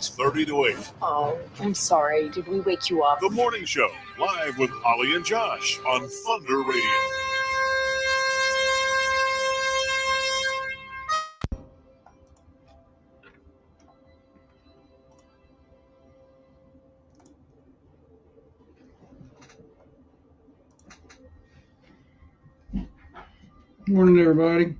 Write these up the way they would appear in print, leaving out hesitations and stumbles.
6:30 to 8. Oh, I'm sorry. Did we wake you up? The Morning Show, live with Holly and Josh on Thunder Radio. Good morning, everybody.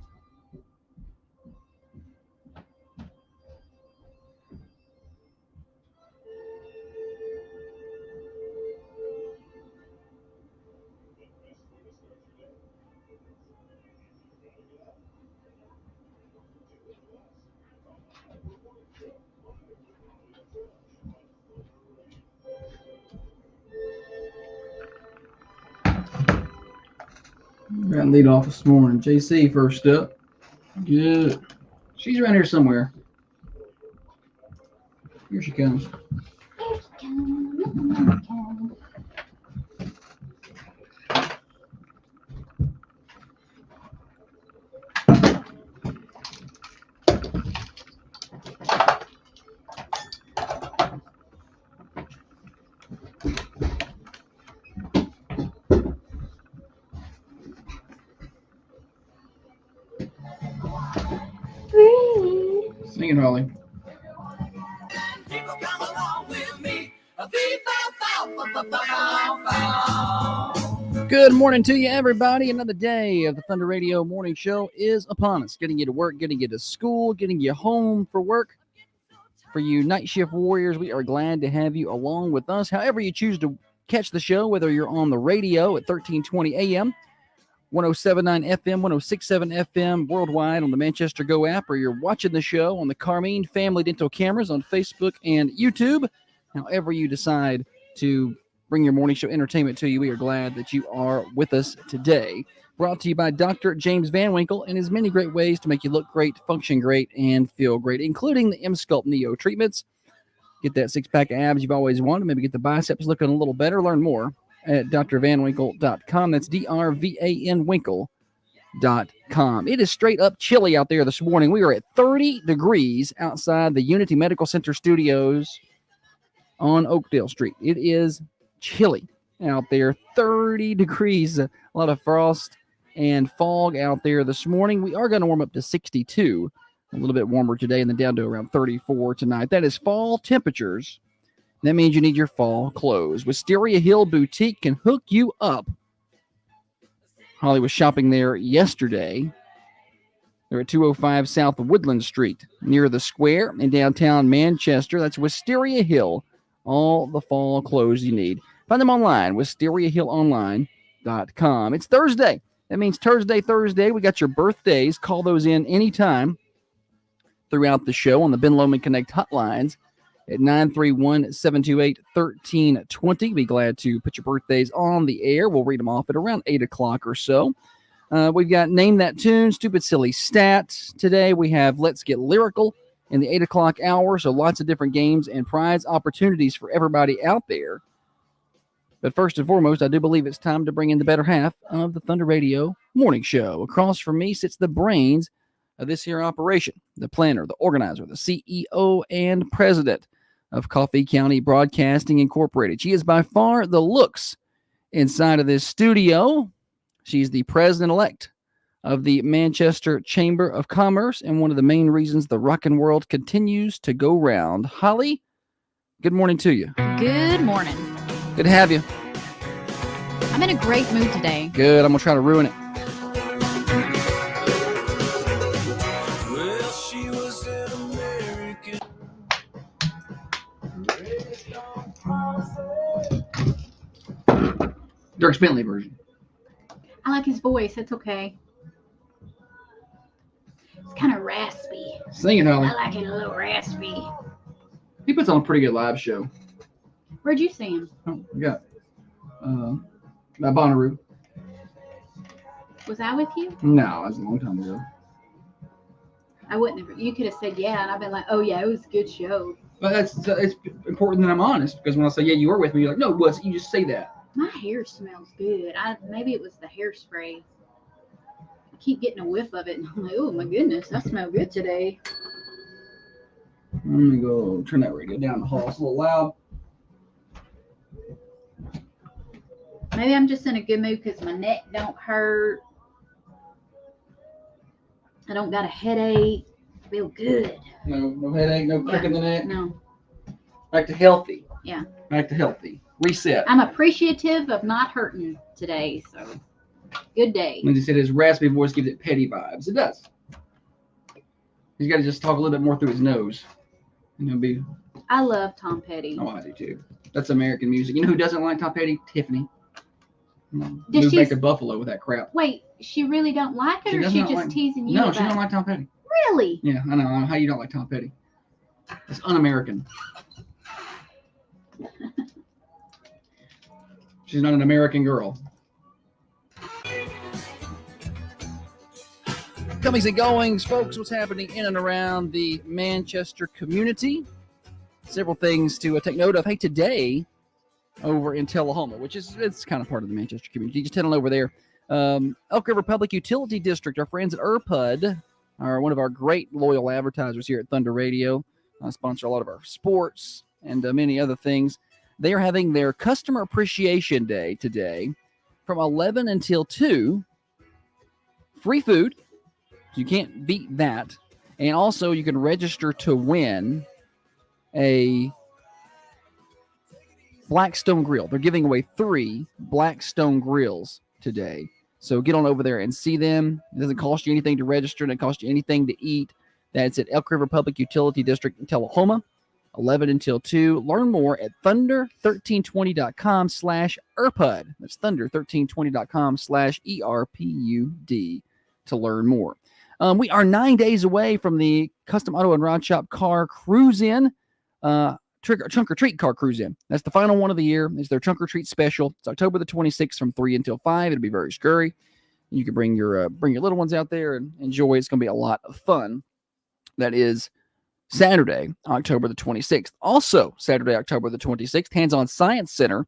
Got to lead off this morning. JC first up. Good. She's around here somewhere. Here she comes. Here she comes. Sing it, Holly. People come along with me. Good morning to you, everybody. Another day of the Thunder Radio Morning Show is upon us. Getting you to work, getting you to school, getting you home for work. For you night shift warriors, we are glad to have you along with us. However you choose to catch the show, whether you're on the radio at 1320 AM, 107.9 FM, 106.7 FM, worldwide on the Manchester Go app, or you're watching the show on the Carmine Family Dental Cameras on Facebook and YouTube. However you decide to bring your morning show entertainment to you, we are glad that you are with us today. Brought to you by Dr. James Van Winkle and his many great ways to make you look great, function great, and feel great, including the M-Sculpt Neo treatments. Get that six-pack of abs you've always wanted. Maybe get the biceps looking a little better. Learn more at drvanwinkle.com. That's D-R-V-A-N Winkle.com. It is straight up chilly out there this morning. We are at 30 degrees outside the Unity Medical Center studios on Oakdale Street. It is chilly out there. 30 degrees. A lot of frost and fog out there this morning. We are going to warm up to 62. A little bit warmer today and then down to around 34 tonight. That is fall temperatures. That means you need your fall clothes. Wisteria Hill Boutique can hook you up. Holly was shopping there yesterday. They're at 205 South Woodland Street, near the square in downtown Manchester. That's Wisteria Hill. All the fall clothes you need. Find them online, wisteriahillonline.com. It's Thursday. That means Thursday. We got your birthdays. Call those in anytime throughout the show on the Ben Lomond Connect hotlines at 931-728-1320. Be glad to put your birthdays on the air. We'll read them off at around 8 o'clock or so. We've got Name That Tune, Stupid Silly Stat. Today we have Let's Get Lyrical in the 8 o'clock hour. So lots of different games and prize opportunities for everybody out there. But first and foremost, I do believe it's time to bring in the better half of the Thunder Radio Morning Show. Across from me sits the brains of this here operation, the planner, the organizer, the CEO, and president of Coffee County Broadcasting Incorporated. She is by far the looks inside of this studio. She's the president-elect of the Manchester Chamber of Commerce and one of the main reasons the rockin' world continues to go round. Holly, good morning to you. Good morning. Good to have you. I'm in a great mood today. Good. I'm going to try to ruin it. Well, she was an American. Dirk Bentley version. I like his voice. It's okay. It's kind of raspy. Sing it, Holly. I like it a little raspy. He puts on a pretty good live show. Where'd you see him? Oh, we got Bonnaroo. Was I with you? No, that was a long time ago. I wouldn't have. You could have said yeah, and I've been like, oh yeah, it was a good show. But it's important that I'm honest, because when I say, yeah, you were with me, you're like, no, it wasn't. You just say that. My hair smells good. Maybe it was the hairspray. I keep getting a whiff of it, and I'm like, oh my goodness, I smell good today. I'm gonna go turn that radio down the hall. It's a little loud. Maybe I'm just in a good mood because my neck don't hurt. I don't got a headache. I feel good. No headache, no crick in the neck. No. Back to healthy. Yeah. Back to healthy. Reset. I'm appreciative of not hurting today, so good day. Lindsay said his raspy voice gives it petty vibes. It does. He's got to just talk a little bit more through his nose. And he'll be. I love Tom Petty. Oh, I do too. That's American music. You know who doesn't like Tom Petty? Tiffany. Does Moved she- back to Buffalo with that crap. Wait, she really don't like it, She or does she not just like- teasing you No, about she don't it? like Tom Petty. Really? Yeah, I know. How you don't like Tom Petty? It's un-American. She's not an American girl. Comings and goings, folks. What's happening in and around the Manchester community? Several things to take note of. Hey, today over in Tullahoma, which is it's kind of part of the Manchester community. Just head on over there. Elk River Public Utility District. Our friends at ERPUD are one of our great loyal advertisers here at Thunder Radio. Sponsor a lot of our sports and many other things. They are having their Customer Appreciation Day today from 11 until 2. Free food. You can't beat that. And also, you can register to win a Blackstone grill. They're giving away 3 Blackstone grills today. So get on over there and see them. It doesn't cost you anything to register. It doesn't cost you anything to eat. That's at Elk River Public Utility District in Tullahoma, 11 until 2. Learn more at thunder1320.com/ERPUD. That's thunder1320.com/ERPUD to learn more. We are 9 days away from the Custom Auto and Rod Shop car cruise-in, trunk or treat car cruise-in. That's the final one of the year. It's their trunk or treat special. It's October the 26th from 3 until 5. It'll be very scurry. You can bring your little ones out there and enjoy. It's going to be a lot of fun. That is Saturday, October the 26th. Also, Saturday, October the 26th, Hands-On Science Center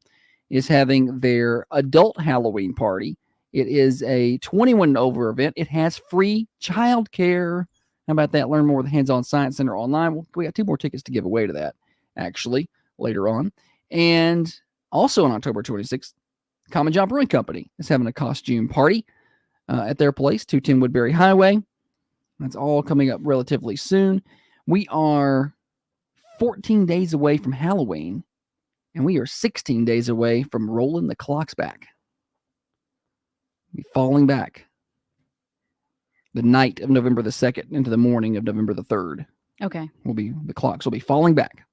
is having their adult Halloween party. It is a 21 and over event. It has free childcare. How about that? Learn more at the Hands-On Science Center online. We got 2 more tickets to give away to that, actually, later on. And also on October 26th, Common Job Brewing Company is having a costume party at their place, 210 Woodbury Highway. That's all coming up relatively soon. We are 14 days away from Halloween, and we are 16 days away from rolling the clocks back. We're falling back the night of November the 2nd into the morning of November the 3rd. Okay. The clocks will be falling back.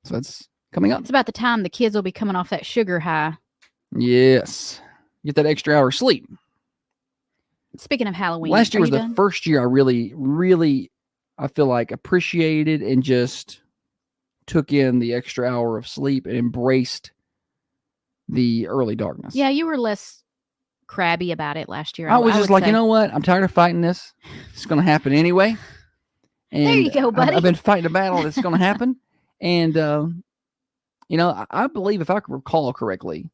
So that's coming up. It's about the time the kids will be coming off that sugar high. Yes. Get that extra hour of sleep. Speaking of Halloween, Last year are was you the done? first year I really, I feel like appreciated and just took in the extra hour of sleep and embraced the early darkness. Yeah, you were less crabby about it last year. I was just would like, say. you know what? I'm tired of fighting this. It's going to happen anyway. And There you go, buddy. I've been fighting a battle that's going to happen. And, I believe if I can recall correctly,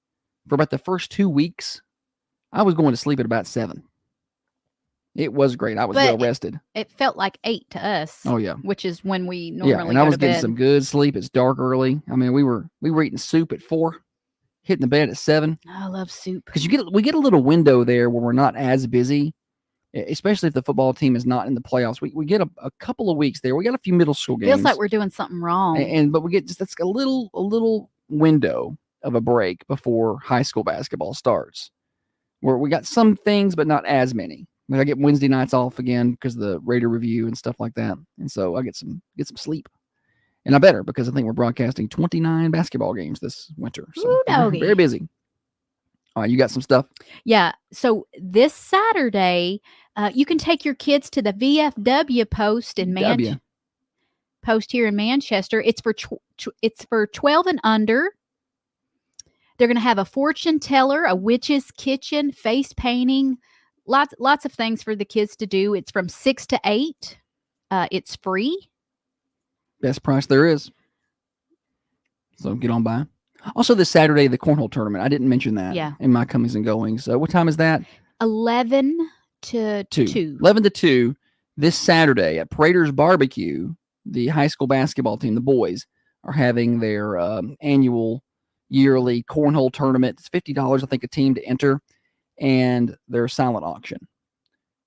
for about the first 2 weeks, I was going to sleep at about 7. It was great. I was But well rested. It felt like 8 to us. Oh, yeah. Which is when we normally Yeah, and go I was to getting bed. some good sleep. It's dark early. I mean, we were eating soup at 4, hitting the bed at 7. I love soup. Because we get a little window there where we're not as busy, especially if the football team is not in the playoffs. We get a couple of weeks there. We got a few middle school games. Feels like we're doing something wrong. But we get that's a little window of a break before high school basketball starts, where we got some things but not as many. Like I get Wednesday nights off again because of the Raider review and stuff like that, and so I get some sleep. And I better, because I think we're broadcasting 29 basketball games this winter. So Ooh, we're doggy. very busy. All right, you got some stuff? Yeah. So this Saturday, you can take your kids to the VFW post in post here in Manchester. It's for 12 and under. They're going to have a fortune teller, a witch's kitchen, face painting, lots of things for the kids to do. It's from 6 to 8. It's free. Best price there is. So get on by. Also, this Saturday, the cornhole tournament. I didn't mention that in my comings and goings. So what time is that? 11 to 2. 11 to 2 this Saturday at Prater's Barbecue the high school basketball team, the boys, are having their annual yearly cornhole tournament. It's $50, I think, a team to enter, and their silent auction.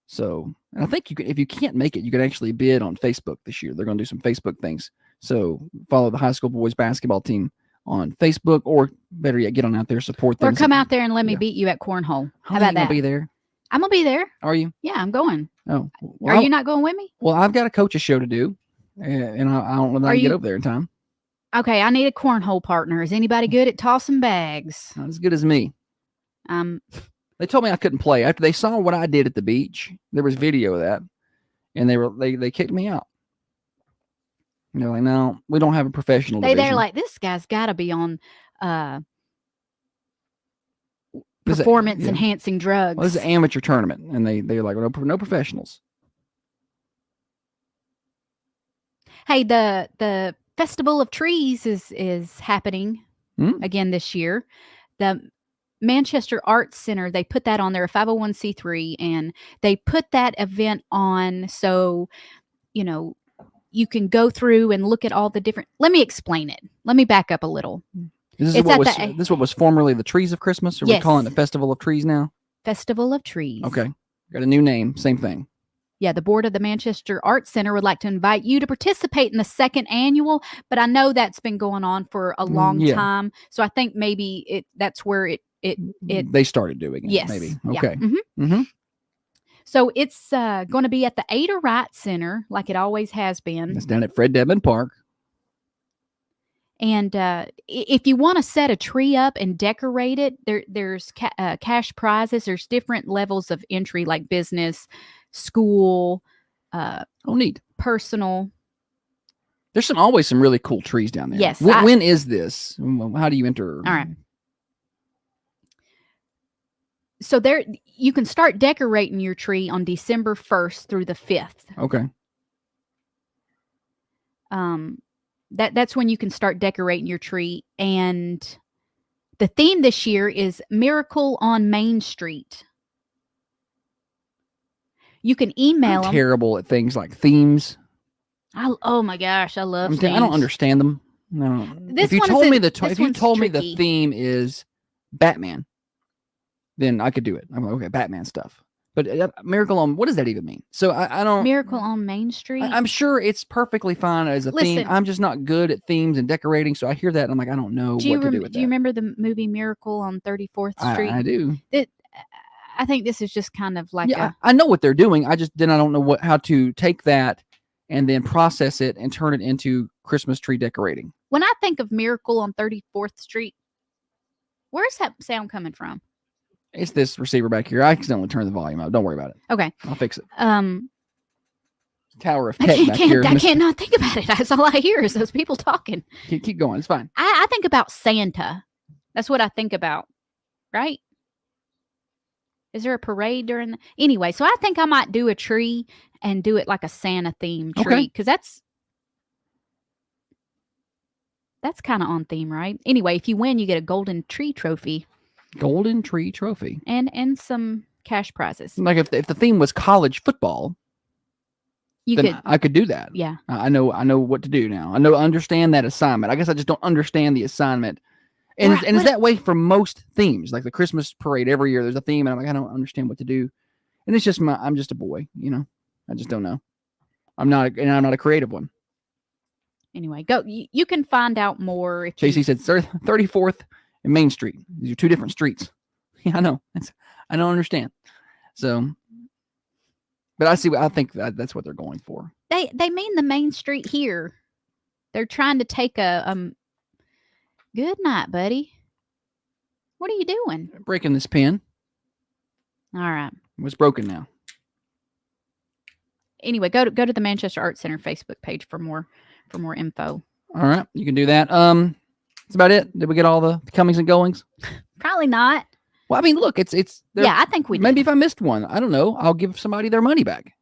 So, and I think you can, if you can't make it, you can actually bid on Facebook this year. They're going to do some Facebook things. So follow the high school boys basketball team on Facebook, or better yet, get on out there, support them. Or come out there and let me beat you at cornhole. How about that? Be there? I'm gonna be there. Are you? Yeah, I'm going. Oh, well, are you not going with me? Well, I've got a coach's show to do, and I don't know if I can get over there in time. Okay, I need a cornhole partner. Is anybody good at tossing bags? Not as good as me. They told me I couldn't play after they saw what I did at the beach. There was video of that, and they kicked me out. And they're like, "No, we don't have a professional division." They're like, "This guy's got to be on performance enhancing drugs." Well, this is an amateur tournament, and they're like, no professionals. Hey, the Festival of Trees is happening again this year. The Manchester Arts Center, they put that on there, a 501c3, and they put that event on so, you can go through and look at all the different. Let me explain it. Let me back up a little. This is what was formerly the Trees of Christmas, or we're calling it the Festival of Trees now? Festival of Trees. Okay. Got a new name, same thing. Yeah, the board of the Manchester Arts Center would like to invite you to participate in the second annual, but I know that's been going on for a long time. So I think maybe that's where they started doing it. Yes. Maybe. Okay. Yeah. So it's going to be at the Ada Wright Center, like it always has been. It's down at Fred Dedman Park. And if you want to set a tree up and decorate it, there's cash prizes. There's different levels of entry, like business, school, neat, personal. There's always some really cool trees down there. Yes. When is this? How do you enter? All right. So there, you can start decorating your tree on December 1st through the 5th. Okay. That's when you can start decorating your tree. And the theme this year is Miracle on Main Street. You can email them. Terrible at things like themes. Oh my gosh, I love themes. I don't understand them. No. If you told me the theme is Batman, then I could do it. I'm like, okay, Batman stuff. But Miracle on, what does that even mean? So I don't. Miracle on Main Street? I'm sure it's perfectly fine as a theme. I'm just not good at themes and decorating. So I hear that and I'm like, I don't know what to do with that. Do you remember the movie Miracle on 34th Street? I do. I think this is just kind of like I know what they're doing. I don't know how to take that and then process it and turn it into Christmas tree decorating. When I think of Miracle on 34th Street, where's that sound coming from? It's this receiver back here. I accidentally turned the volume up. Don't worry about it. Okay. I'll fix it. Tower of Tech back here. I can't can't not think about it. That's all I hear is those people talking. Keep going. It's fine. I think about Santa. That's what I think about. Right? Is there a parade during anyway? So I think I might do a tree and do it like a Santa themed tree. Because that's kind of on theme, right? Anyway, if you win, you get a golden tree trophy. Golden tree trophy. And some cash prizes. Like if the theme was college football, I could do that. Yeah. I know what to do now. I understand that assignment. I guess I just don't understand the assignment. And it's that way for most themes. Like the Christmas parade every year, there's a theme, and I'm like, I don't understand what to do. And it's just I'm just a boy, I just don't know. I'm not a creative one. Anyway, go. You can find out more. If JC said 34th and Main Street. These are two different streets. Yeah, I know. I don't understand. So, but I think that's what they're going for. They mean the Main Street here. They're trying to take a good night, buddy. What are you doing? Breaking this pen. All right. It's broken now. Anyway, go to the Manchester Arts Center Facebook page for more info. All right, you can do that. That's about it. Did we get all the comings and goings? Probably not. Well, I mean, look, it's yeah, I think we did. Maybe if I missed one, I don't know. I'll give somebody their money back.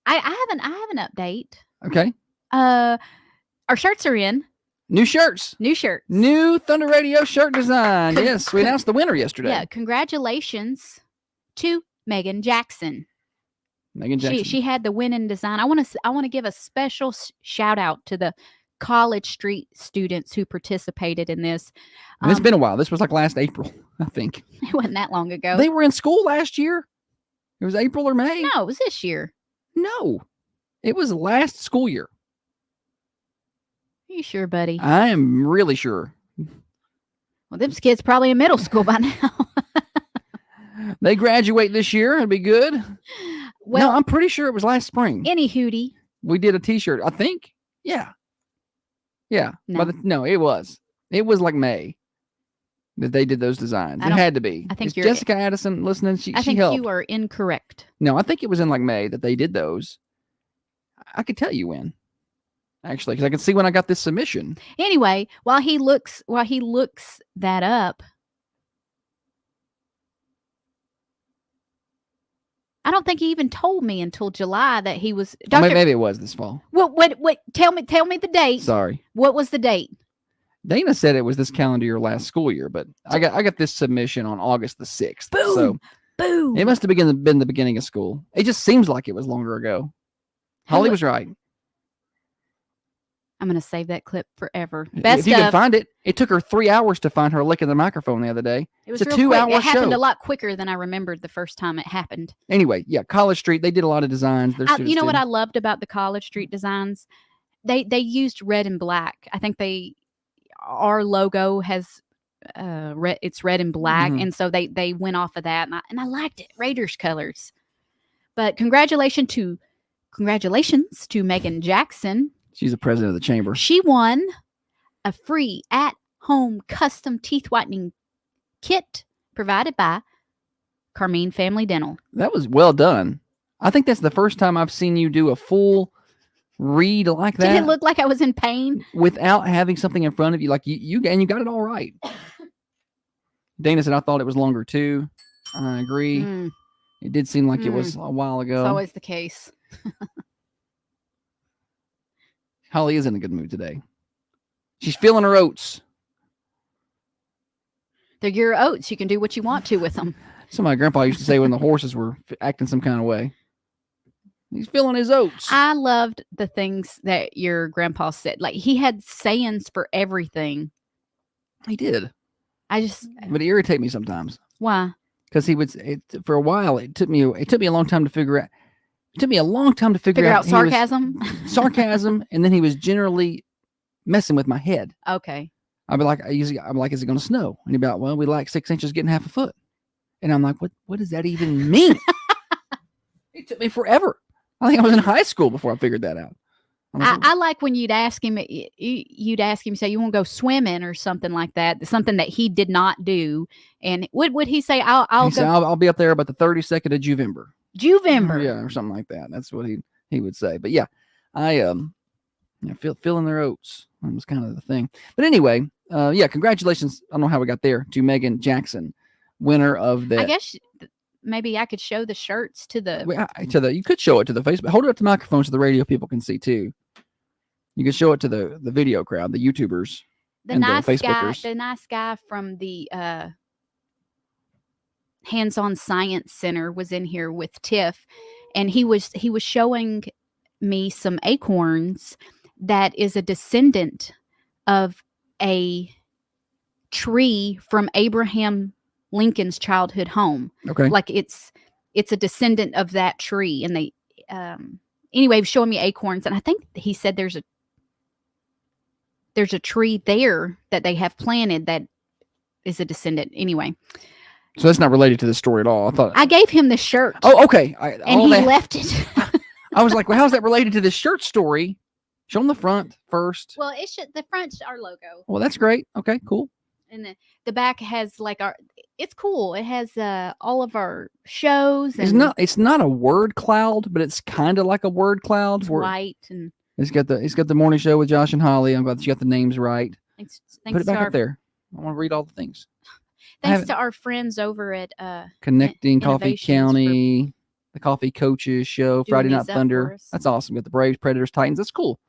I have an update. Okay. Our shirts are in. New shirts. New Thunder Radio shirt design. Yes, we announced the winner yesterday. Yeah, congratulations to Megan Jackson. Megan Jackson. She had the winning design. I want to give a special shout out to the College Street students who participated in this. And it's been a while. This was like last April, I think. It wasn't that long ago. They were in school last year. It was April or May. No, it was this year. No, it was last school year. Are you sure, buddy? I am really sure. Well, them kids probably in middle school by now. They graduate this year. It'd be good. Well, no, I'm pretty sure it was last spring. Any hootie. We did a T-shirt. I think. Yeah. Yeah. No. It was. It was like May that they did those designs. It had to be. I think Is Jessica Addison listening? She helped. You are incorrect. No, I think it was in like May that they did those. I could tell you when. Actually, because I can see when I got this submission. Anyway, while he looks that up, I don't think he even told me until July that he was. Maybe it was this fall. What? Tell me the date. Sorry. What was the date? Dana said it was this calendar year last school year, but I got this submission on August the 6th. Boom. So boom. It must have been the beginning of school. It just seems like it was longer ago. Holly was right. I'm going to save that clip forever. If you can find it. It took her 3 hours to find her licking the microphone the other day. It's a 2-hour show. It happened a lot quicker than I remembered the first time it happened. Anyway, yeah, College Street, they did a lot of designs. You know what I loved about the College Street designs? They used red and black. I think our logo has red. It's red and black, and so they went off of that, and I liked it. Raiders colors. But congratulations to Megan Jackson. She's the president of the chamber. She won a free at-home custom teeth whitening kit provided by Carmine Family Dental. That was well done. I think that's the first time I've seen you do a full read like that. Did it look like I was in pain? Without having something in front of you. Like you got it all right. Dana said, I thought it was longer too. I agree. It did seem like it was a while ago. It's always the case. Holly is in a good mood today. She's feeling her oats. They're your oats. You can do what you want to with them. So my grandpa used to say when the horses were acting some kind of way. He's feeling his oats. I loved the things that your grandpa said. Like he had sayings for everything. He did. But it irritated me sometimes. Why? Because he would. For a while, it took me a long time to figure out. It took me a long time to figure out sarcasm. Sarcasm, and then he was generally messing with my head. Okay. I'm like, is it going to snow? And he'd be like, well, we like 6 inches getting half a foot. And I'm like, what does that even mean? It took me forever. I think I was in high school before I figured that out. I like when you'd ask him, say, you want to go swimming or something like that, something that he did not do. And would he say, I'll be up there about the 32nd of Juvember. Juvember. Yeah, or something like that. That's what he would say. But yeah, I feeling their oats. That was kind of the thing. But anyway, congratulations. I don't know how we got there to Megan Jackson, winner of the. I guess maybe I could show the shirts to the. You could show it to the Facebook. Hold it up to the microphone so the radio people can see too. You could show it to the video crowd, the YouTubers, the nice guy from the Hands-On Science Center was in here with Tiff, and he was showing me some acorns that is a descendant of a tree from Abraham Lincoln's childhood home. Okay. Like it's a descendant of that tree. And they anyway, he was showing me acorns, and I think he said there's a tree there that they have planted that is a descendant. Anyway. So that's not related to this story at all. I gave him the shirt. Oh, okay. And he left it. I was like, well, how's that related to this shirt story? Show them the front first. Well, the front's our logo. Well, that's great. Okay, cool. And the back has it's cool. It has all of our shows. It's not a word cloud, but it's kind of like a word cloud. It's white and it's got the morning show with Josh and Holly. I'm glad that you got the names right. Thanks Put it back up there. I want to read all the things. Thanks to our friends over at Connecting Coffee County, the Coffee Coaches Show, Friday Night Thunder. That's awesome. Got the Braves, Predators, Titans. That's cool.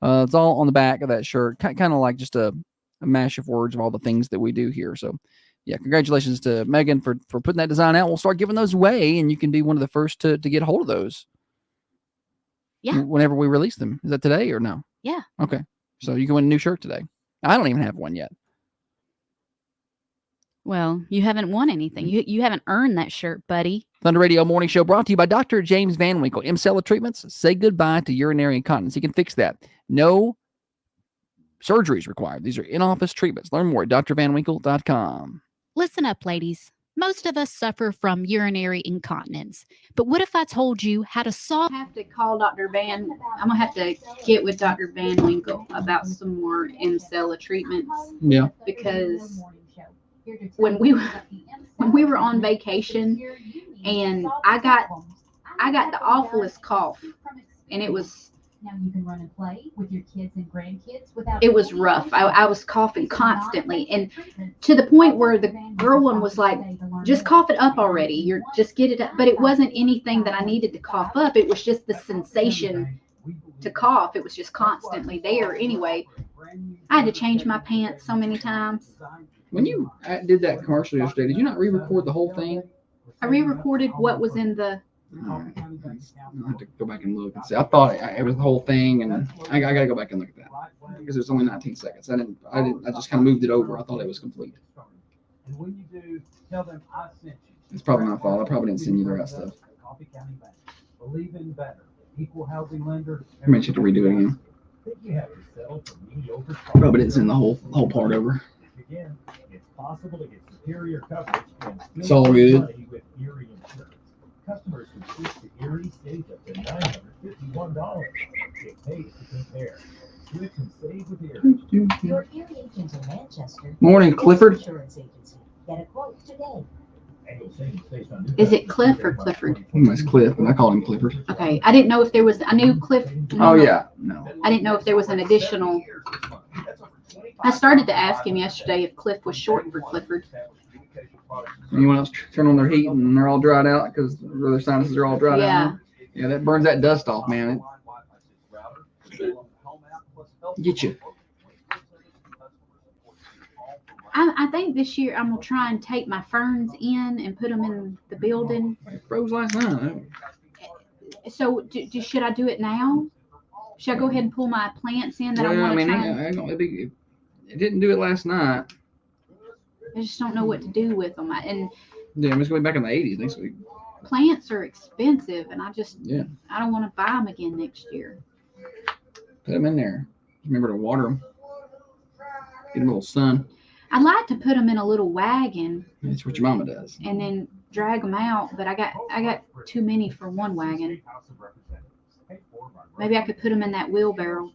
It's all on the back of that shirt. Kind of like just a mash of words of all the things that we do here. So congratulations to Megan for putting that design out. We'll start giving those away, and you can be one of the first to get a hold of those. Yeah. Whenever we release them. Is that today or no? Yeah. Okay. So you can win a new shirt today. I don't even have one yet. Well, you haven't won anything. You haven't earned that shirt, buddy. Thunder Radio Morning Show brought to you by Dr. James Van Winkle. Emcella treatments. Say goodbye to urinary incontinence. He can fix that. No surgeries required. These are in-office treatments. Learn more at drvanwinkle.com. Listen up, ladies. Most of us suffer from urinary incontinence. But what if I told you how to solve? I have to call Dr. Van. I'm gonna have to get with Dr. Van Winkle about some more Emcella treatments. Yeah. Because when we were on vacation, and I got the awfulest cough, and it was. Now you can run and play with your kids and grandkids without. It was rough. I was coughing constantly, and to the point where the girl one was like, "Just cough it up already. You're just get it up." But it wasn't anything that I needed to cough up. It was just the sensation to cough. It was just constantly there. Anyway, I had to change my pants so many times. When you did that commercial yesterday, did you not re-record the whole thing? I re-recorded what was in the. I'll have to go back and look and see. I thought it was the whole thing, and I got to go back and look at that because it was only 19 seconds. I just kind of moved it over. I thought it was complete. And when you do, tell them I sent you. It's probably my fault. I probably didn't send you the rest of it. Coffee County Bank. Believe in better. Equal housing lender. I may have to redo it again. Think you have to settle for mediocre. Probably didn't send the whole part over. Again, it's possible to get superior coverage and It's all good. money with Erie Insurance. Customers can switch to Erie, save up to $951. Get paid to compare. Switch and save with Erie. Your Erie agent in Manchester. Morning, Clifford. Insurance agency. Get a quote today. Annual savings based on new Is it Cliff or Clifford? It's Cliff, but I call him Clifford. Okay, I didn't know if there was. I knew Cliff. Oh yeah, no. I didn't know if there was an additional. I started to ask him yesterday if Cliff was short for Clifford. Anyone else turn on their heat and they're all dried out because their sinuses are all dried out? Yeah, that burns that dust off, man. Get you. I think this year I'm gonna try and take my ferns in and put them in the building. It froze last night. So should I do it now? Should I go ahead and pull my plants in that I Well, want I to mean, try? it didn't do it last night. I just don't know what to do with them. And Yeah, I'm just going back in the 80s next week. plants are expensive, and I Yeah. don't want to buy them again next year. Put them in there. Remember to water them. Get them a little sun. I'd like to put them in a little wagon That's what your mama does. and then drag them out, but I got too many for one wagon. Maybe I could put them in that wheelbarrow.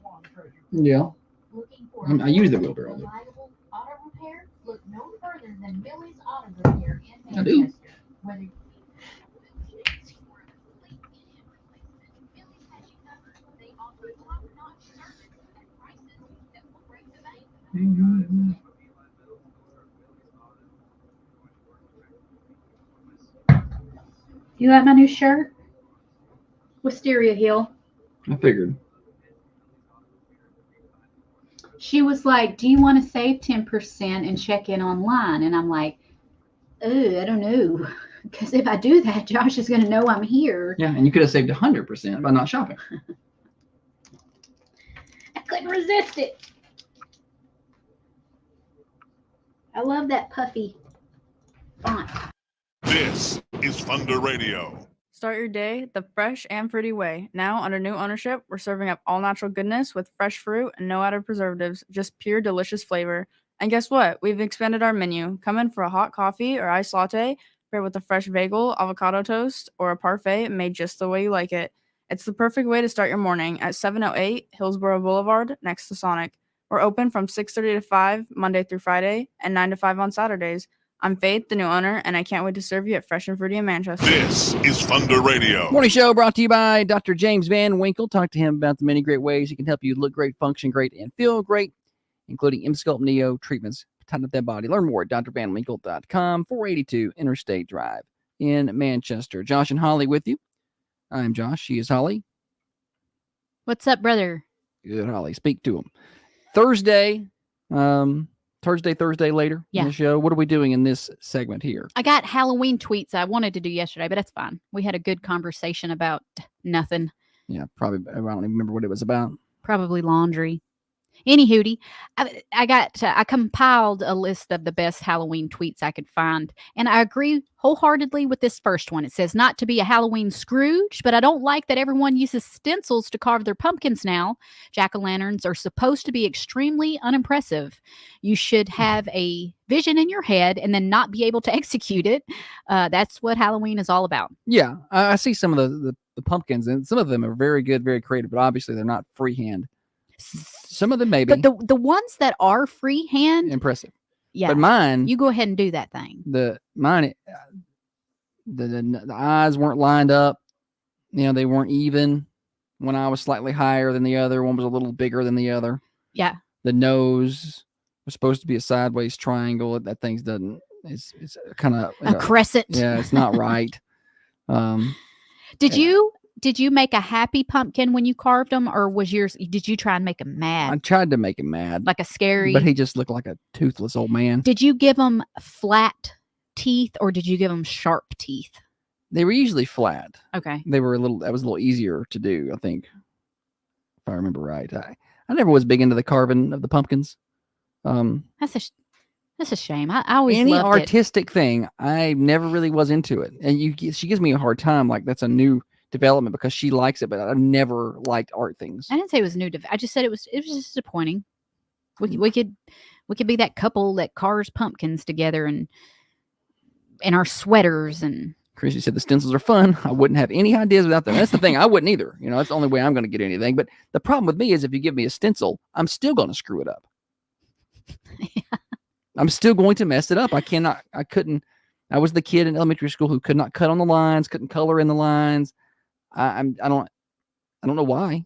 Yeah. Looking for I use the wheelbarrow. reliable auto repair? Look no further than Millie's Auto Repair in I do. Manchester. Whether You like my new shirt? Wisteria Hill. I figured. She was like, "Do you want to save 10% and check in online?" And I'm like, "Oh, I don't know, because if I do that, Josh is going to know I'm here." Yeah, and you could have saved 100% by not shopping. I couldn't resist it. I love that puffy font. This is Thunder Radio. Start your day the fresh and fruity way. Now, under new ownership, we're serving up all natural goodness with fresh fruit and no added preservatives, just pure delicious flavor. And guess what? We've expanded our menu. Come in for a hot coffee or iced latte, paired with a fresh bagel, avocado toast, or a parfait made just the way you like it. It's the perfect way to start your morning at 708 Hillsborough Boulevard next to Sonic. We're open from 6:30 to 5 Monday through Friday and 9 to 5 on Saturdays. I'm Faith, the new owner, and I can't wait to serve you at Fresh and Fruity in Manchester. This is Thunder Radio. Morning show brought to you by Dr. James Van Winkle. Talk to him about the many great ways he can help you look great, function great, and feel great, including M-Sculpt Neo treatments. Tighten up that body. Learn more at drvanwinkle.com, 482 Interstate Drive in Manchester. Josh and Holly with you. I'm Josh. She is Holly. What's up, brother? Good, Holly. Speak to him. Thursday, Thursday later in Yeah. the show. What are we doing in this segment here? I got Halloween tweets I wanted to do yesterday, but that's fine. We had a good conversation about nothing, Yeah, probably. I don't even remember what it was about. probably laundry. Any hootie, I compiled a list of the best Halloween tweets I could find, and I agree wholeheartedly with this first one. It says, not to be a Halloween Scrooge, but I don't like that everyone uses stencils to carve their pumpkins now. Jack-o'-lanterns are supposed to be extremely unimpressive. You should have a vision in your head and then not be able to execute it. That's what Halloween is all about. Yeah, I see some of the pumpkins, and some of them are very good, very creative, but obviously they're not freehand. Some of them maybe, But the ones that are freehand, impressive. yeah, But mine, you go ahead and do that thing. the eyes weren't lined up. You know, they weren't even. One eye was slightly higher than the other. One was a little bigger than the other. Yeah. The nose was supposed to be a sideways triangle. That thing's doesn't. It's kind of A crescent. Yeah, it's not right. Did yeah. you make a happy pumpkin when you carved them, or did you try and make him I mad, tried to make him mad, like a scary? but he just looked like a toothless old man. Did you give him flat teeth, or did you give him sharp teeth? They were usually flat. Okay. That was a little easier to do, I think, if I remember right. I never was big into the carving of the pumpkins. That's a shame. I always Any loved artistic thing, I never really was into it. And she gives me a hard time, like that's a new development because she likes it, but I've never liked art things. I didn't say it was new. I just said it was just disappointing. We could be that couple that carves pumpkins together and our sweaters and. Chrissy said the stencils are fun. I wouldn't have any ideas without them. That's the thing. I wouldn't either. You know, that's the only way I'm going to get anything. But the problem with me is if you give me a stencil, I'm still going to screw it up. Yeah. I'm still going to mess it up. I couldn't. I was the kid in elementary school who could not cut on the lines, couldn't color in the lines. I don't know why.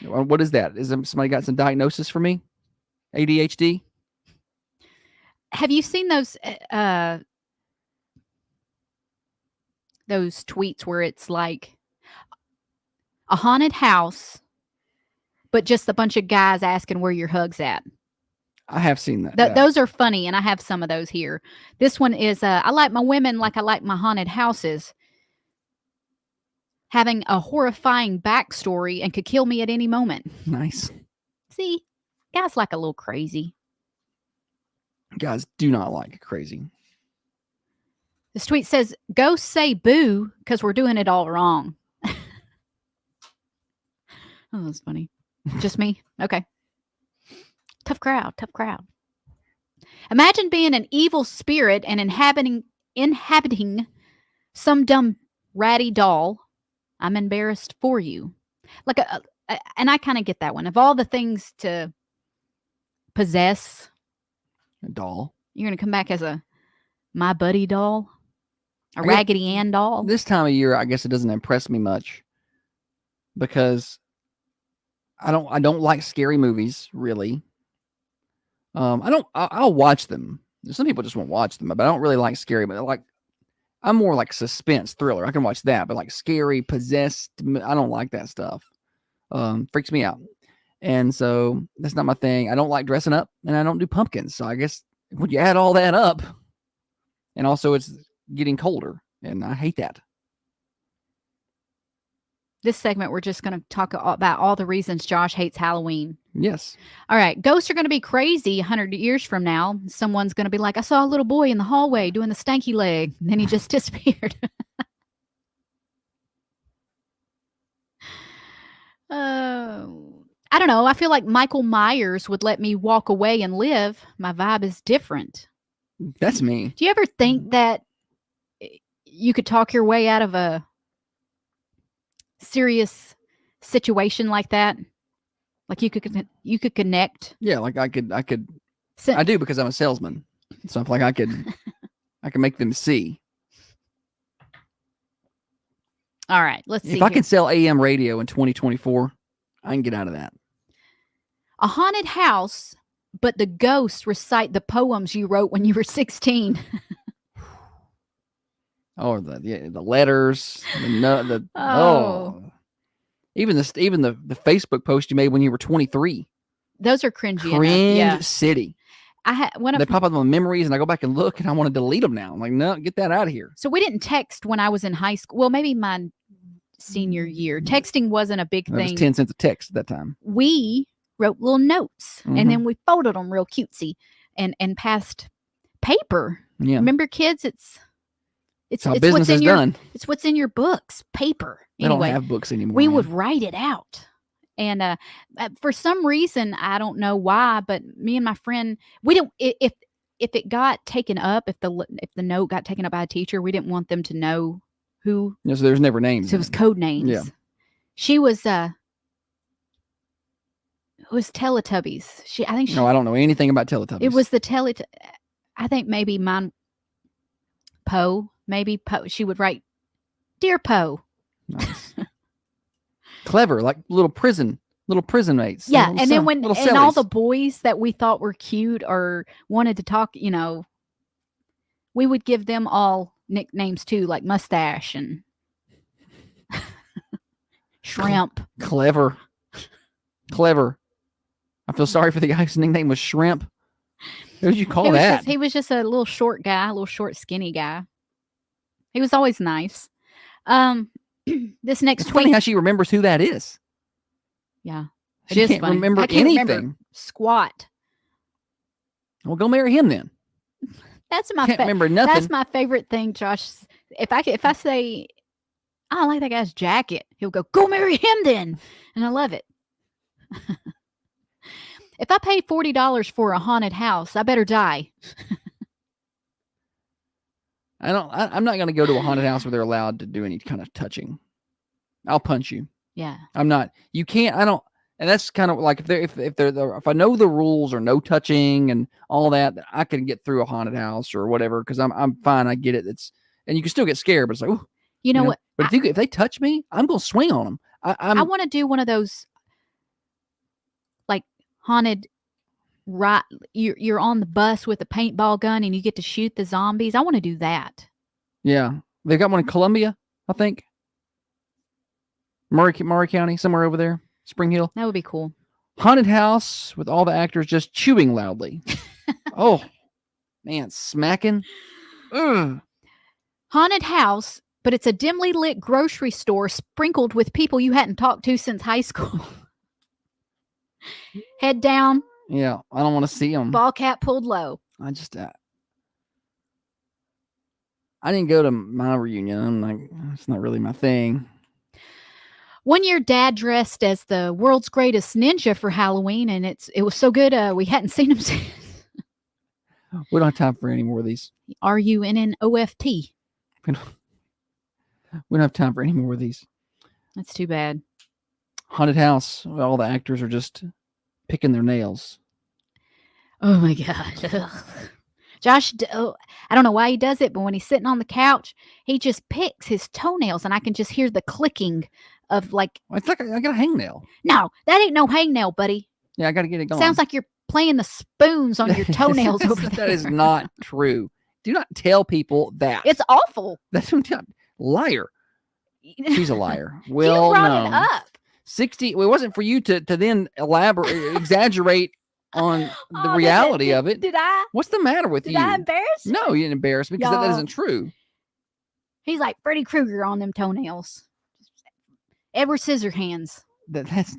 What is that? Is somebody got some diagnosis for me? ADHD? Have you seen those tweets where it's like a haunted house, but just a bunch of guys asking where your hug's at? I have seen that. Yeah. Those are funny, and I have some of those here. This one is, I like my women like I like my haunted houses. Having a horrifying backstory and could kill me at any moment. Nice. See, guys like a little crazy. Guys do not like crazy. This tweet says, "Ghosts say boo because we're doing it all wrong." Oh, that's funny. Just me? Okay. Tough crowd. Imagine being an evil spirit and inhabiting some dumb ratty doll. I'm embarrassed for you. Like and I kind of get that one. Of all the things to possess, A doll. you're going to come back as a my buddy doll, a Raggedy Ann doll. This time of year, I guess it doesn't impress me much because I don't like scary movies really. I'll watch them. Some people just won't watch them, but I don't really like scary. But I'm more like suspense thriller. I can watch that, but like scary, possessed, I don't like that stuff. Freaks me out. And so that's not my thing. I don't like dressing up, and I don't do pumpkins. So I guess when you add all that up, and also it's getting colder, and I hate that. This segment, we're just going to talk about all the reasons Josh hates Halloween. Yes. All right. Ghosts are going to be crazy 100 years from now. Someone's going to be like, I saw a little boy in the hallway doing the stanky leg. And then he just disappeared. I don't know. I feel like Michael Myers would let me walk away and live. My vibe is different. That's me. Do you ever think that you could talk your way out of a serious situation like that? Like you could connect? Yeah, like I could I do because I'm a salesman. So I feel like I can make them see. All right, let's see. If I can sell AM radio in 2024, I can get out of that. A haunted house, but the ghosts recite the poems you wrote when you were 16. Oh, the letters, even the Facebook post you made when you were 23. Those are cringy enough. Cringe Yeah. City. I had one of They pop up on memories, and I go back and look, and I want to delete them now. I'm like, no, get that out of here. So we didn't text when I was in high school. Well, maybe my senior year. Texting wasn't a big That was thing. 10 cents a text at that time. We wrote little notes and then we folded them real cutesy and passed paper. Yeah. Remember, kids? It's how it's business what's in is your done. it's what's in your books. Paper. They Anyway, don't have books anymore. we man. would write it out. And for some reason, I don't know why, but me and my friend, we don't. If it got taken up, if the note got taken up by a teacher, we didn't want them to know who. Yeah, so there's never names. So it was code names. Yeah. She was it was Teletubbies. I think No, I don't know anything about Teletubbies. it was the I think maybe mine Poe. Maybe Poe. She would write, "Dear Poe." Nice. Clever, like little prison mates. Yeah, Little and then little and all sillies. the boys that we thought were cute or wanted to talk, we would give them all nicknames too, like Mustache and Shrimp. Clever. I feel sorry for the guy whose nickname was Shrimp. What did you call that? He was just a little short guy, a little short, skinny guy. He was always nice. This next It's funny tweet, how she remembers who that is. yeah, She she is can't funny. remember I can't anything. remember squat. Well, go marry him then. That's my Can't remember nothing. That's my favorite thing, Josh. If I say, "Oh, I like that guy's jacket," he'll go marry him then, and I love it. If I pay $40 for a haunted house, I better die. I'm not going to go to a haunted house where they're allowed to do any kind of touching. I'll punch you. Yeah. I'm not. You can't. I don't. And that's kind of like if I know the rules or no touching and all that, I can get through a haunted house or whatever because I'm fine. I get it. And you can still get scared, but it's like, ooh, You know what? But if they touch me, I'm gonna swing on them. I want to do one of those, like haunted. Right, you're on the bus with a paintball gun and you get to shoot the zombies. I want to do that. Yeah, they got one in Columbia, I think. Murray County, somewhere over there, Spring Hill. That would be cool. Haunted house with all the actors just chewing loudly. Oh, man, smacking. Ugh. Haunted house, but it's a dimly lit grocery store sprinkled with people you hadn't talked to since high school. Head down. Yeah, I don't want to see them. Ball cap pulled low. I just, I didn't go to my reunion. I'm like, it's not really my thing. One year, Dad dressed as the world's greatest ninja for Halloween, and it was so good. We hadn't seen him since. We don't have time for any more of these. RUNNOFT. We don't have time for any more of these. That's too bad. Haunted house. All the actors are just picking their nails. Oh my God. Ugh. Josh, I don't know why he does it, but when he's sitting on the couch, he just picks his toenails and I can just hear the clicking of like. It's like I got a hangnail. No, that ain't no hangnail, buddy. Yeah, I got to get it going. Sounds like you're playing the spoons on your toenails over there. That is not true. Do not tell people that. It's awful. That's liar. She's a liar. You Well, brought no. it up. 60. Well, it wasn't for you to then exaggerate on the Oh, reality of it. Did I? What's the matter with Did you? I embarrass you? No, you didn't embarrass me because that Y'all. isn't true. He's like Freddy Krueger on them toenails. Edward Scissorhands. That's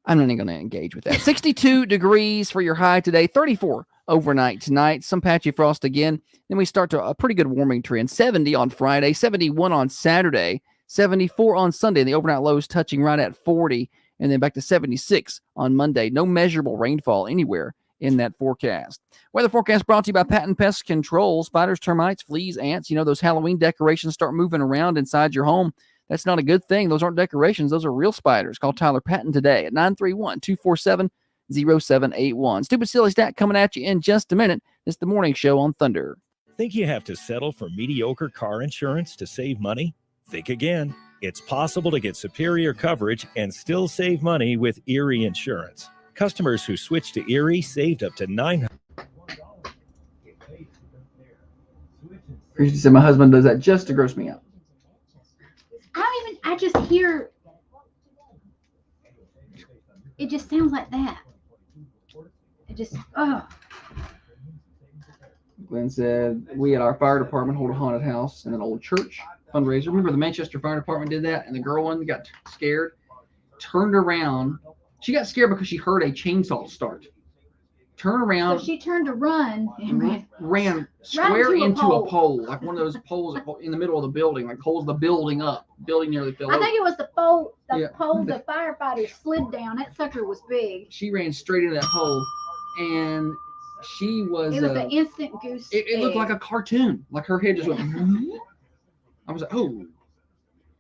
I'm not even going to engage with that. 62 degrees for your high today, 34 overnight tonight, some patchy frost again. Then we start to a pretty good warming trend. 70 on Friday, 71 on Saturday, 74 on Sunday. The overnight lows touching right at 40, and then back to 76 on Monday. No measurable rainfall anywhere in that forecast. Weather forecast brought to you by Patent Pest Control. Spiders, termites, fleas, ants. You know, those Halloween decorations start moving around inside your home. That's not a good thing. Those aren't decorations. Those are real spiders. Call Tyler Patton today at 931-247-0781. Stupid Silly Stat coming at you in just a minute. It's the morning show on Thunder. Think you have to settle for mediocre car insurance to save money? Think again. It's possible to get superior coverage and still save money with Erie Insurance. Customers who switched to Erie saved up to $900. Christy said my husband does that just to gross me out. I just hear, it just sounds like that. just, Glenn said, we at our fire department hold a haunted house in an old church fundraiser. Remember the Manchester Fire Department did that? And the girl one got scared, turned around. She got scared because she heard a chainsaw start. Turned around. so she turned to run and ran square into a a pole, like one of those poles in the middle of the building, like holds the building up. Building nearly fell I over. think it was the pole Yeah. the firefighters slid down. That sucker was big. She ran straight into that pole, and she was. It was an instant goose. It looked like a cartoon. Like her head just went. I was like, oh,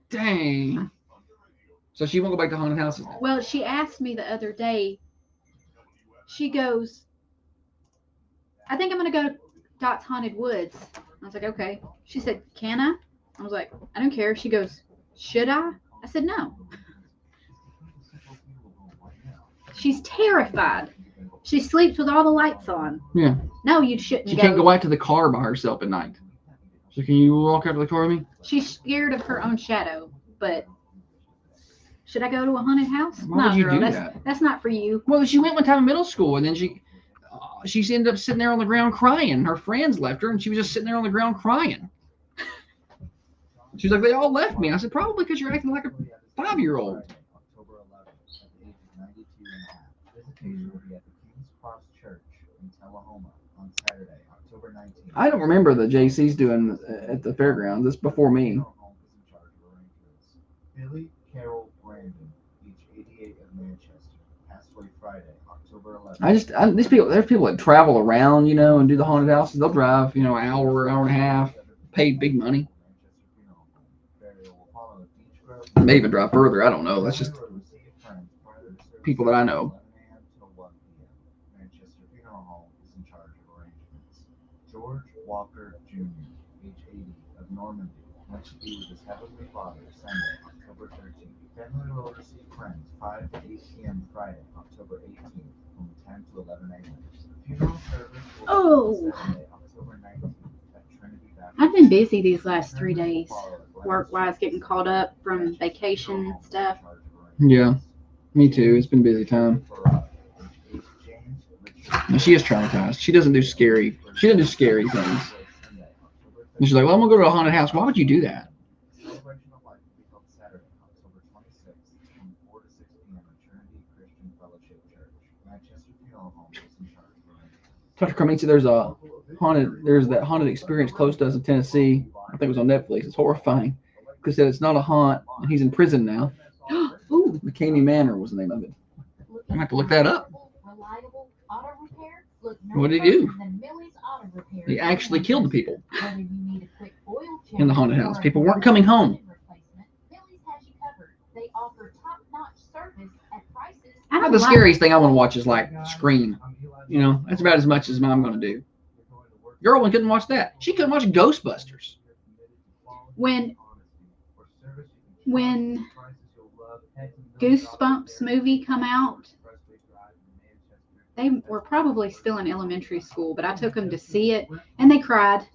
dang. So she won't go back to haunted houses now. Well, she asked me the other day. She goes, I think I'm going to go to Dot's Haunted Woods. I was like, okay. She said, can I? I was like, I don't care. She goes, should I? I said, no. She's terrified. She sleeps with all the lights on. Yeah. No, you shouldn't She go. can't go out to the car by herself at night. So can you walk out to the car with me? She's scared of her own shadow, but should I go to a haunted house? Why would you girl, do that's not for you. Well, she went one time in middle school, and then she ended up sitting there on the ground crying. Her friends left her, and she was just sitting there on the ground crying. She was like, they all left me. I said, probably because you're acting like a 5-year-old. October 11th at the age of 92 and a half. Visitation will be at the King's Cross Church in Tullahoma on Saturday, October 19th. I don't remember the JC's doing at the fairgrounds. It's before me. Billy Carol Brandon, age 88 of Manchester, passed away Friday, October 11th. There's people that travel around, and do the haunted houses. They'll drive, an hour and a half, pay big money. They may even drive further. I don't know. That's just people that I know. Manchester Funeral Home is in charge of arrangements. George Walker Jr., age 80 of Normandy, went to be with his heavenly Father Sunday, October 13th. Family will receive friends 5 to 8 p.m. Friday, October 18th, from 10 to 11 a.m. Funeral service will be Saturday, October 19th at Trinity Baptist. I've been busy these last 3 days, work-wise, getting caught up from vacation stuff. Yeah, me too. It's been a busy time. And she is traumatized. She doesn't do scary things. And she's like, well, I'm going to go to a haunted house. Why would you do that? Celebration of Life will be held Saturday, October 26th, from 4 to 6 p.m. at Trinity Christian Fellowship Church. Manchester Funeral Home is in charge of arrangements. Dr. Carmine said there's that haunted experience close to us in Tennessee. I think it was on Netflix. It's horrifying. Because said it's not a haunt, and he's in prison now. Ooh, McCamey Manor was the name of it. I'm going to have to look that up. Reliable auto repair? Look no What did he do? further than Millie's Auto Repair. He actually killed the people Whether you need a quick oil change in the haunted house. or a People weren't coming home. replacement, Millie's has you covered. They offer top-notch service at prices. I don't The like scariest thing I want to watch is like Scream. That's about as much as I'm going to do. Girl one couldn't watch that. She couldn't watch Ghostbusters. when Goosebumps movie come out, they were probably still in elementary school, but I took them to see it, and they cried.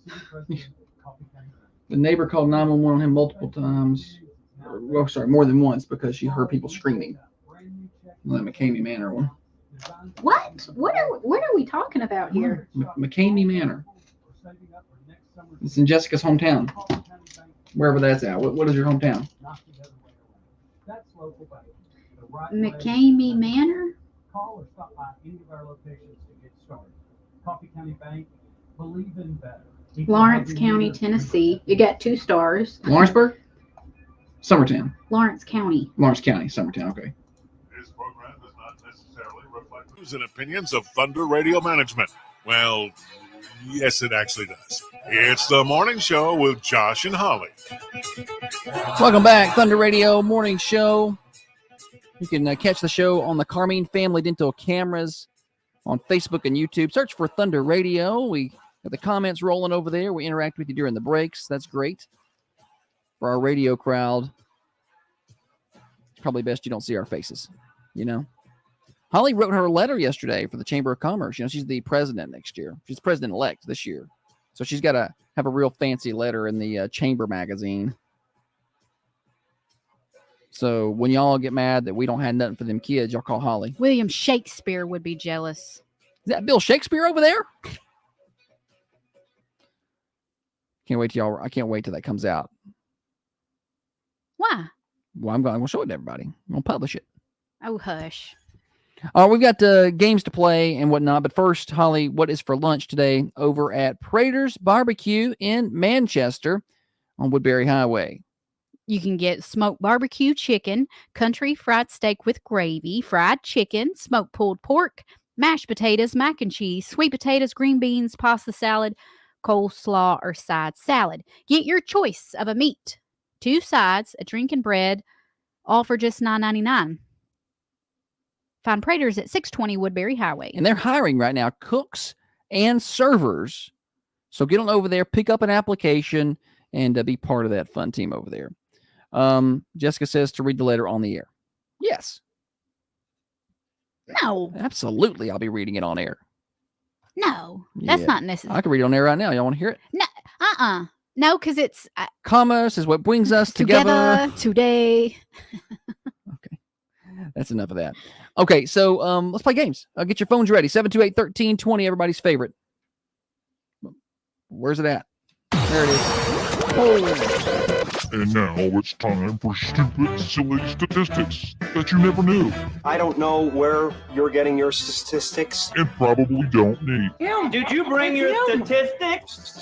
The neighbor called 911 on him multiple times. Well, sorry, more than once because she heard people screaming. Well, that McCamey Manor one. What? What are we talking about here? McCamey Manor. It's in Jessica's hometown. Wherever that's at. What is your hometown? McCamey Manor? Call or stop by any of our locations to get started. Coffee County Bank, believe in better. Lawrence County, Tennessee. You got 2 stars. Lawrenceburg? Summertown. Lawrence County. Lawrence County, Summertown, okay. This program does not necessarily reflect views and opinions of Thunder Radio Management. Well, yes, it actually does. It's the morning show with Josh and Holly. Welcome back, Thunder Radio Morning Show. You can catch the show on the Carmine Family Dental cameras on Facebook and YouTube. Search for Thunder Radio. We got the comments rolling over there. We interact with you during the breaks. That's great. For our radio crowd, it's probably best you don't see our faces, Holly wrote her letter yesterday for the Chamber of Commerce. She's the president next year. She's president-elect this year. So she's got to have a real fancy letter in the Chamber magazine. So when y'all get mad that we don't have nothing for them kids, y'all call Holly. William Shakespeare would be jealous. that Bill Shakespeare over there? Can't wait till y'all. I can't wait till that comes out. Why? Well, I'm going to show it to everybody. I'm going to publish it. Oh, hush. We've got games to play and whatnot. But first, Holly, what is for lunch today over at Prater's Barbecue in Manchester on Woodbury Highway? You can get smoked barbecue chicken, country fried steak with gravy, fried chicken, smoked pulled pork, mashed potatoes, mac and cheese, sweet potatoes, green beans, pasta salad, coleslaw, or side salad. Get your choice of a meat, 2 sides, a drink and bread, all for just $9.99. Find Prater's at 620 Woodbury Highway. And they're hiring right now cooks and servers. So get on over there, pick up an application, and be part of that fun team over there. Jessica says to read the letter on the air. Yes. No. Absolutely, I'll be reading it on air. No, that's Yeah. not necessary. I can read it on air right now. Y'all want to hear it? No, no, because it's Commerce is what brings us together. today. Okay, that's enough of that. Okay, so let's play games. Get your phones ready. 728-1320, everybody's favorite. Where's it at? There it is. Oh. And now it's time for stupid, silly statistics that you never knew I don't know where you're getting your statistics. and probably don't need. Did you bring your statistics?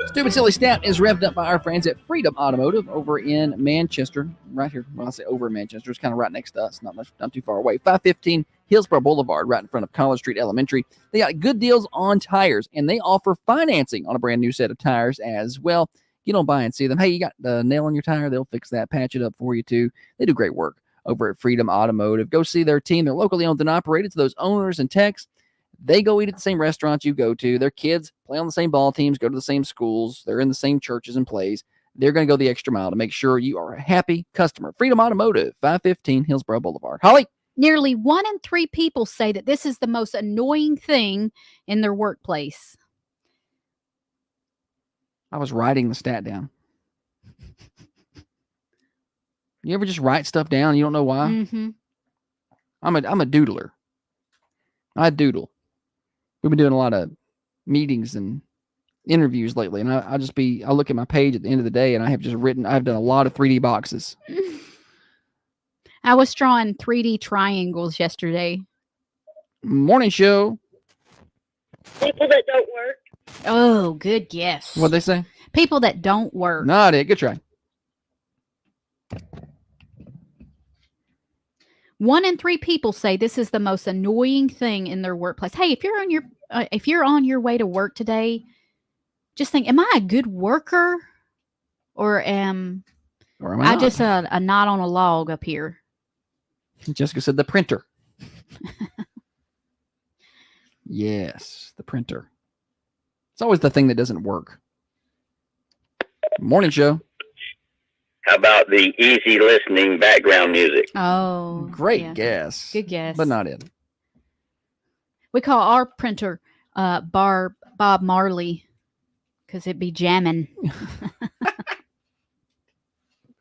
Stupid Silly Stat is revved up by our friends at Freedom Automotive over in Manchester. Right here. When I say over in Manchester, it's kind of right next to us, not too far away. 515 Hillsborough Boulevard, right in front of College Street Elementary. They got good deals on tires, and they offer financing on a brand new set of tires as well. You don't buy and see them. Hey, you got the nail in your tire? They'll fix that, patch it up for you too. They do great work over at Freedom Automotive. Go see their team. They're locally owned and operated. So those owners and techs, they go eat at the same restaurants you go to. Their kids play on the same ball teams, go to the same schools. They're in the same churches and plays. They're going to go the extra mile to make sure you are a happy customer. Freedom Automotive, 515 Hillsborough Boulevard. Holly? Nearly 1 in 3 people say that this is the most annoying thing in their workplace. I was writing the stat down. You ever just write stuff down? You don't know why? Mm-hmm. I'm a doodler. I doodle. We've been doing a lot of meetings and interviews lately, and I look at my page at the end of the day, and I've done a lot of 3D boxes. I was drawing 3D triangles yesterday. Morning show. People that don't work. Oh, good guess. What'd they say? People that don't work. Not it. Good try. 1 in 3 people say this is the most annoying thing in their workplace. Hey, if you're on your way to work today, just think: am I a good worker, or am I just a knot on a log up here? Jessica said the printer. Yes, the printer. It's always the thing that doesn't work. Morning show. How about the easy listening background music? Oh, great guess. Good guess, but not it. We call our printer Bob Marley because it'd be jamming.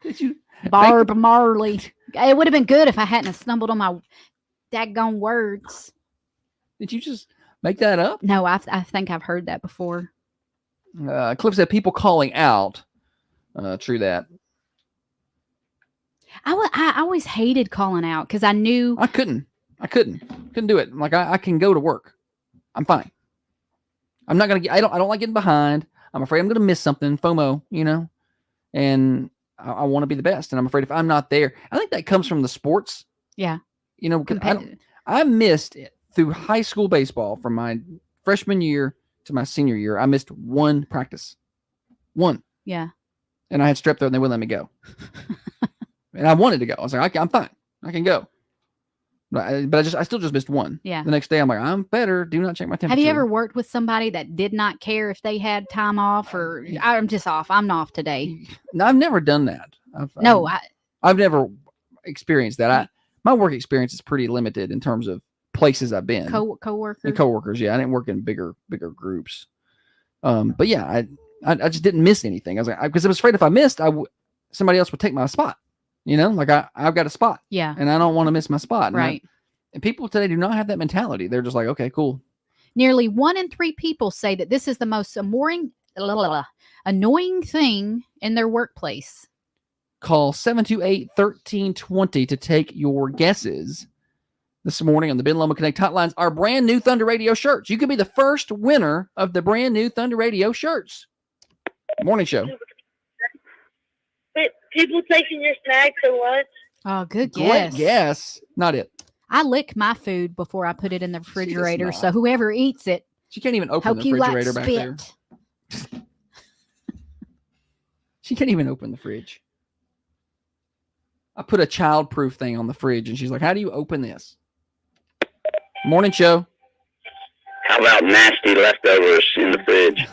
Did you Barb Marley? It would have been good if I hadn't stumbled on my daggone words. Did you just make that up? No, I think I've heard that before. Cliff said people calling out. True that. I always hated calling out because I knew I couldn't do it. Like I can go to work. I'm fine. I'm not gonna get. I don't like getting behind. I'm afraid I'm gonna miss something. FOMO, and I want to be the best. And I'm afraid if I'm not there, I think that comes from the sports. Yeah. I missed it through high school baseball from my freshman year to my senior year. I missed one practice. One. Yeah. And I had strep throat and they wouldn't let me go. And I wanted to go. I was like, I'm fine. I can go. But I still just missed one. Yeah. The next day I'm like, I'm better. Do not check my temperature. Have you ever worked with somebody that did not care if they had time off or I'm just off? I'm off today. No, I've never done that. I've never experienced that. My work experience is pretty limited in terms of places I've been. Co-workers. And coworkers. Yeah. I didn't work in bigger groups. But yeah, I just didn't miss anything. I was like, because I was afraid if I missed, somebody else would take my spot. You know, like I've got a spot. Yeah. And I don't want to miss my spot. And Right. and people today do not have that mentality. They're just like, okay, cool. Nearly 1 in 3 people say that this is the most annoying thing in their workplace. Call 728-1320 to take your guesses. This morning on the Ben Loma Connect hotlines, our brand new Thunder Radio shirts. You could be the first winner of the brand new Thunder Radio shirts. Morning show. People taking your snacks or what? Oh, good Great guess. guess. Not it. I lick my food before I put it in the refrigerator, not. so whoever eats it, She can't even open hope the you like refrigerator back there. spit. She can't even open the fridge. I put a child-proof thing on the fridge, and she's like, how do you open this? Morning show. How about nasty leftovers in the fridge?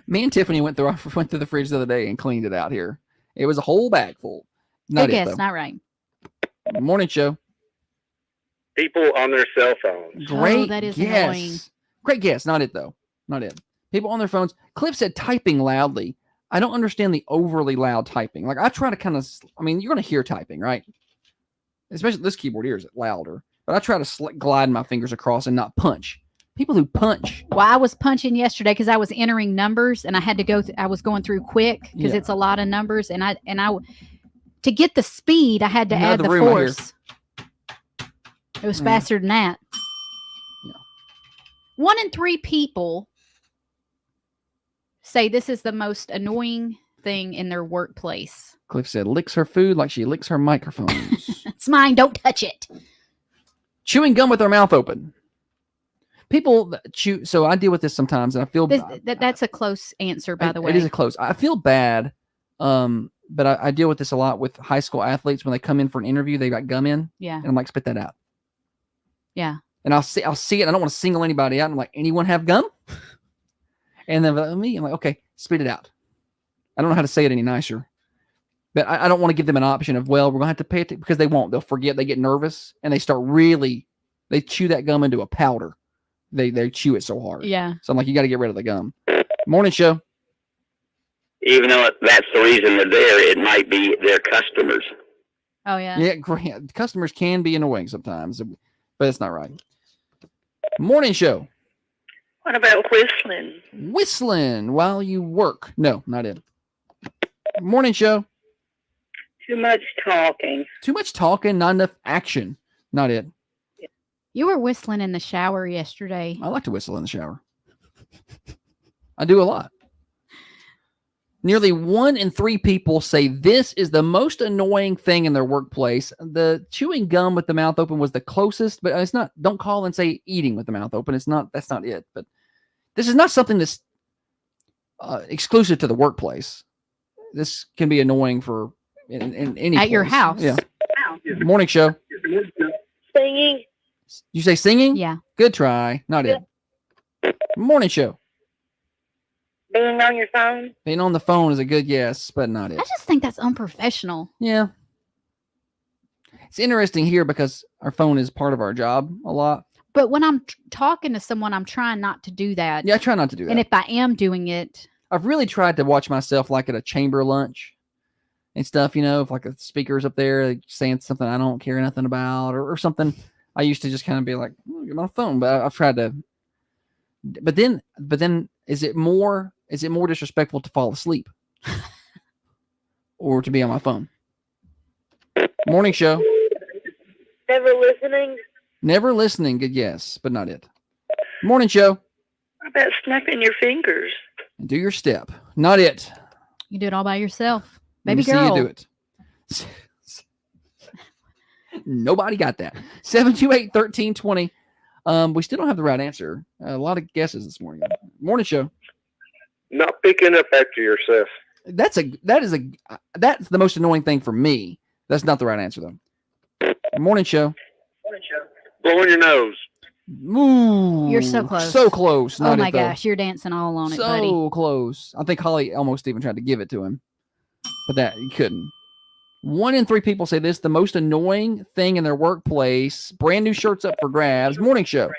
Me and Tiffany went through the fridge the other day and cleaned it out here. It was a whole bag full. Good guess, not right. Morning show. People on their cell phones. Great that is guess. annoying. Great guess. Not it, though. Not it. People on their phones. Cliff said typing loudly. I don't understand the overly loud typing. Like, I try to kind of, you're going to hear typing, right? Especially this keyboard here is louder. But I try to glide my fingers across and not punch. People who punch. Well, I was punching yesterday because I was entering numbers and I had to go. I was going through quick because it's a lot of numbers, and I to get the speed, I had to add the force. It was faster than that. Yeah. 1 in 3 people say this is the most annoying thing in their workplace. Cliff said, licks her food like she licks her microphones. It's mine. Don't touch it. Chewing gum with their mouth open. People chew. So I deal with this sometimes, and I feel that's a close answer, by the way. It is a close. I feel bad, but I deal with this a lot with high school athletes when they come in for an interview. They got gum in, Yeah. and I'm like, spit that out. Yeah. And I'll see it. I don't want to single anybody out. I'm like, anyone have gum? And then me, I'm like, okay, spit it out. I don't know how to say it any nicer, but I don't want to give them an option of, well, we're gonna have to pay it because they won't. They'll forget. They get nervous and they start they chew that gum into a powder. They chew it so hard. Yeah. So I'm like, you got to get rid of the gum. Morning show. Even though that's the reason they're there, it might be their customers. Oh, yeah. Yeah, great. Customers can be annoying sometimes, but it's not right. Morning show. What about whistling? Whistling while you work. No, not it. Morning show. Too much talking. Too much talking, not enough action. Not it. You were whistling in the shower yesterday. I like to whistle in the shower. I do a lot. Nearly 1 in 3 people say this is the most annoying thing in their workplace. The chewing gum with the mouth open was the closest, but it's not. Don't call and say eating with the mouth open. It's not. That's not it. But this is not something that's exclusive to the workplace. This can be annoying for in any at place. your house. Yeah. Morning show. Singing. You say singing? Yeah. Good try. Not it. Morning show. Being on your phone. Being on the phone is a good guess, but not it. I just think that's unprofessional. Yeah. It's interesting here because our phone is part of our job a lot. But when I'm talking to someone, I'm trying not to do that. Yeah, I try not to do that. And if I am doing it, I've really tried to watch myself like at a chamber lunch and stuff, if like a speaker's up there like saying something I don't care nothing about or something. I used to just kind of be like, get my phone, but I've tried to. But then, is it more disrespectful to fall asleep or to be on my phone? Morning show. Never listening. Never listening. Good guess, but not it. Morning show. What about snapping your fingers? And do your step. Not it. you do it all by yourself. Let Baby me girl. see you do it. Nobody got that. 728-1320. We still don't have the right answer. A lot of guesses this morning. Morning show. Not picking up after yourself. That's the most annoying thing for me. That's not the right answer though. Morning show. Blowing your nose. Ooh, You're so close. So close. Oh Not my it, though. gosh, you're dancing all on it, buddy. So close. I think Holly almost even tried to give it to him, but that he couldn't. 1 in 3 people say this the most annoying thing in their workplace. Brand new shirts up for grabs. Morning show.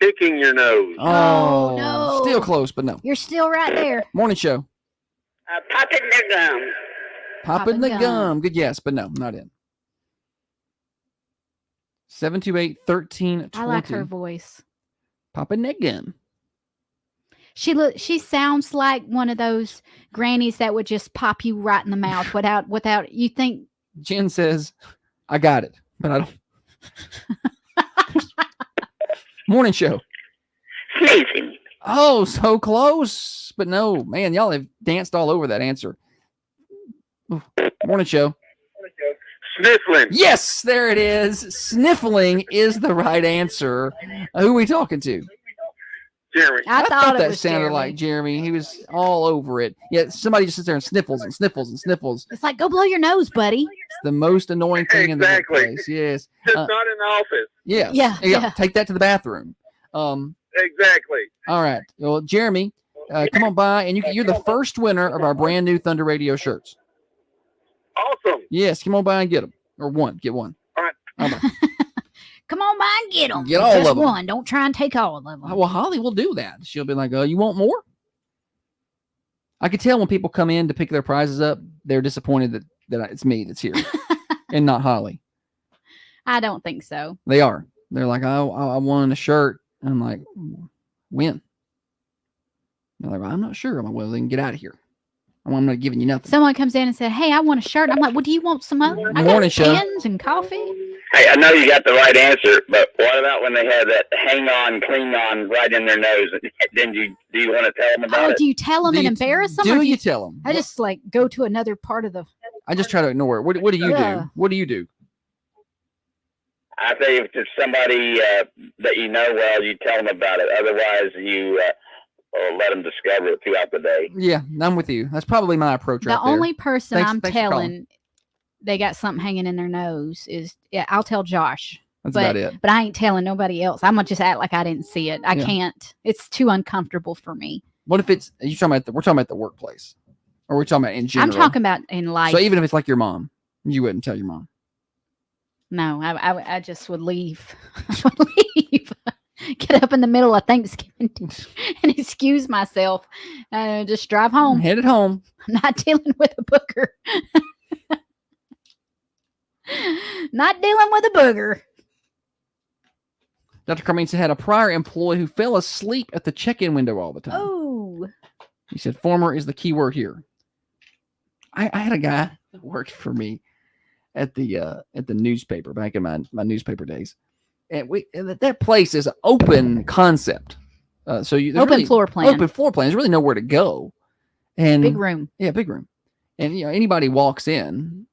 Picking your nose. Oh, no. Still close, but no. You're still right there. Morning show. Popping their gum. Popping the gum. Good guess, but no, not in. 728-1320. I like her voice. Popping that gum. She sounds like one of those grannies that would just pop you right in the mouth without you think. Jen says, I got it, but I don't. Morning show. Sneezing. Oh, so close. But no, man, y'all have danced all over that answer. Ooh, morning show. Sniffling. Yes, there it is. Sniffling is the right answer. Who are we talking to? Jeremy. I thought it that was sounded Jeremy. like Jeremy. He was all over it. Yeah, somebody just sits there and sniffles and sniffles and sniffles. It's like, go blow your nose, buddy. It's the most annoying thing in the Exactly. workplace. Yes. Just not in the office. Yes. Yeah. Take that to the bathroom. Exactly. All right. Well, Jeremy, come on by, and you're the first winner of our brand new Thunder Radio shirts. Awesome. Yes, come on by and get them. Or one. Get one. All right. Bye-bye. Come on by and get them. Get all Just of 'em. one. Don't try and take all of them. Well, Holly will do that. She'll be like, you want more? I could tell when people come in to pick their prizes up, they're disappointed that it's me that's here and not Holly. I don't think so. They are. They're like, I won a shirt. I'm like, when? They're like, well, I'm not sure. I'm like, well, then get out of here. I'm not giving you nothing. Someone comes in and said, hey, I want a shirt. I'm like, well, do you want some other? I Morning got show. pens and coffee. Hey, I know you got the right answer, but what about when they have that hang on, clean on right in their nose? Then do you want to tell them about Oh, it? do you tell them and embarrass them? Do or you tell them? I just like go to another part of the. I just try to ignore it. What do you Yeah. do? What do you do? I think if it's somebody that you know well, you tell them about it. Otherwise, you let them discover it throughout the day. Yeah, I'm with you. That's probably my approach right The there. only person Thanks- I'm thanks for calling. telling they got something hanging in their nose is I'll tell Josh. That's but, about it. But I ain't telling nobody else. I'm gonna just act like I didn't see it. I Yeah. can't. It's too uncomfortable for me. What if it's we're talking about the workplace, or we're talking about in general? I'm talking about in life. So even if it's like your mom, you wouldn't tell your mom. No, I just would leave. I would leave. Get up in the middle of Thanksgiving and excuse myself. Just drive home. Headed home. I'm not dealing with a booger. Not dealing with a booger. Dr. Carmenza had a prior employee who fell asleep at the check-in window all the time. Oh. He said, former is the key word here. I had a guy that worked for me at the newspaper back in my newspaper days. And that place is an open concept. So there's Open floor plan. Open floor plan. There's really nowhere to go. And Big room. Yeah, big room. And anybody walks in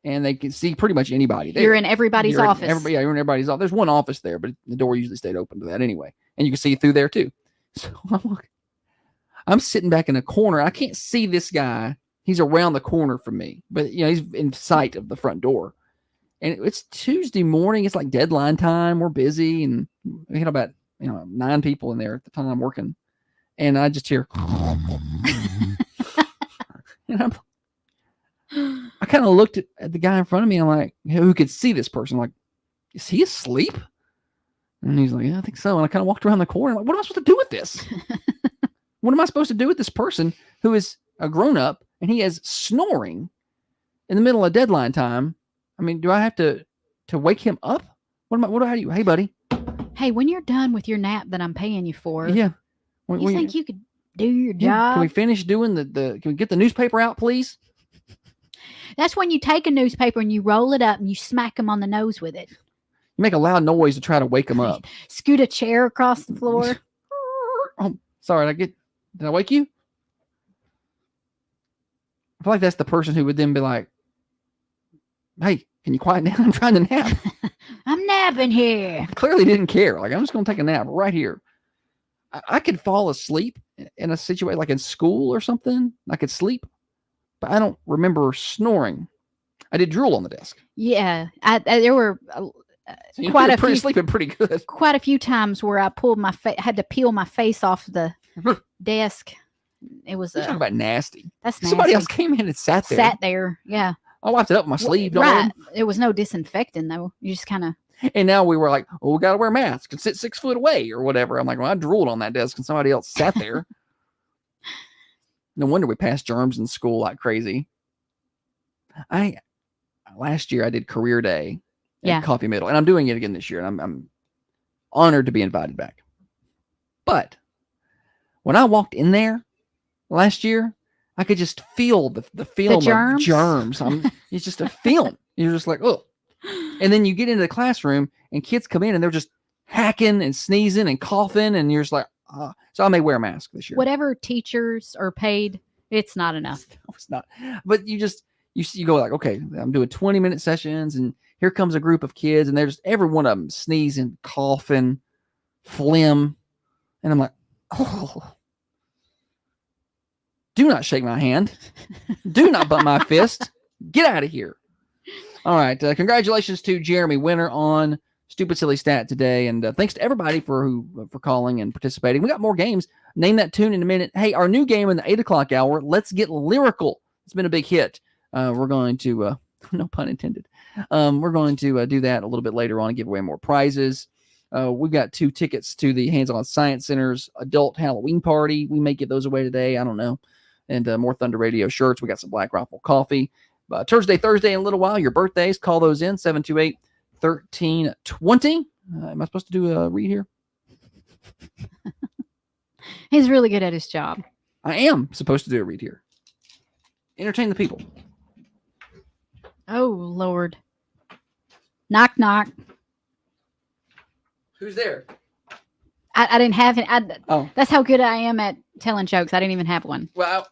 and they can see pretty much anybody there. You're in everybody's office. You're in everybody's office. There's one office there, but the door usually stayed open to that anyway. And you can see through there too. So I'm sitting back in a corner. I can't see this guy. He's around the corner from me, but he's in sight of the front door. And it's Tuesday morning. It's like deadline time. We're busy, and we had about 9 people in there at the time I'm working. And I just hear, and I kind of looked at the guy in front of me. And I'm like, who could see this person? I'm like, is he asleep? And he's like, yeah, I think so. And I kind of walked around the corner. I'm like, what am I supposed to do with this? What am I supposed to do with this person who is a grown up and he is snoring in the middle of deadline time? I mean, do I have to wake him up? Hey, buddy. Hey, when you're done with your nap that I'm paying you for, Yeah. You think you could do your Yeah. job? Can we finish doing can we get the newspaper out, please? That's when you take a newspaper and you roll it up and you smack him on the nose with it. You make a loud noise to try to wake him up. Scoot a chair across the floor. Oh, sorry. Did I wake you? I feel like that's the person who would then be like, hey, can you quiet down? I'm trying to nap. I'm napping here. Clearly didn't care. Like, I'm just going to take a nap right here. I could fall asleep in a situation like in school or something. I could sleep, but I don't remember snoring. I did drool on the desk. Yeah, there were So quite a few sleeping pretty good. Quite a few times where I pulled had to peel my face off the desk. It was You're talking about nasty. That's nasty. Somebody else came in and sat there. Yeah. I wiped it up with my sleeve. Don't Right. worry. There was no disinfecting though. You just kind of. And now we were like, oh, we got to wear masks and sit 6 foot away or whatever. I'm like, well, I drooled on that desk and somebody else sat there. No wonder we passed germs in school like crazy. Last year I did career day at Yeah. Coffee Middle, and I'm doing it again this year, and I'm honored to be invited back. But when I walked in there last year, I could just feel the film germs? of germs. It's just a film. You're just like, oh. And then you get into the classroom, and kids come in, and they're just hacking and sneezing and coughing, and you're just like, so I may wear a mask this year. Whatever teachers are paid, it's not enough. No, it's not. But you go like, okay, I'm doing 20-minute sessions, and here comes a group of kids, and they're just every one of them sneezing, coughing, phlegm, and I'm like, oh. Do not shake my hand. Do not bump my fist. Get out of here. All right. Congratulations to Jeremy, winner on Stupid Silly Stat today. And thanks to everybody for calling and participating. We got more games. Name that tune in a minute. Hey, our new game in the 8 o'clock hour, Let's Get Lyrical. It's been a big hit. We're going to, no pun intended. We're going to do that a little bit later on and give away more prizes. We've got 2 tickets to the Hands-On Science Center's adult Halloween party. We may give those away today. I don't know. And more Thunder Radio shirts. We got some Black Rifle coffee. Thursday, in a little while, your birthdays. Call those in, 728-1320. Am I supposed to do a read here? He's really good at his job. I am supposed to do a read here. Entertain the people. Oh, Lord. Knock, knock. Who's there? I didn't have it. Oh. That's how good I am at telling jokes. I didn't even have one. Well,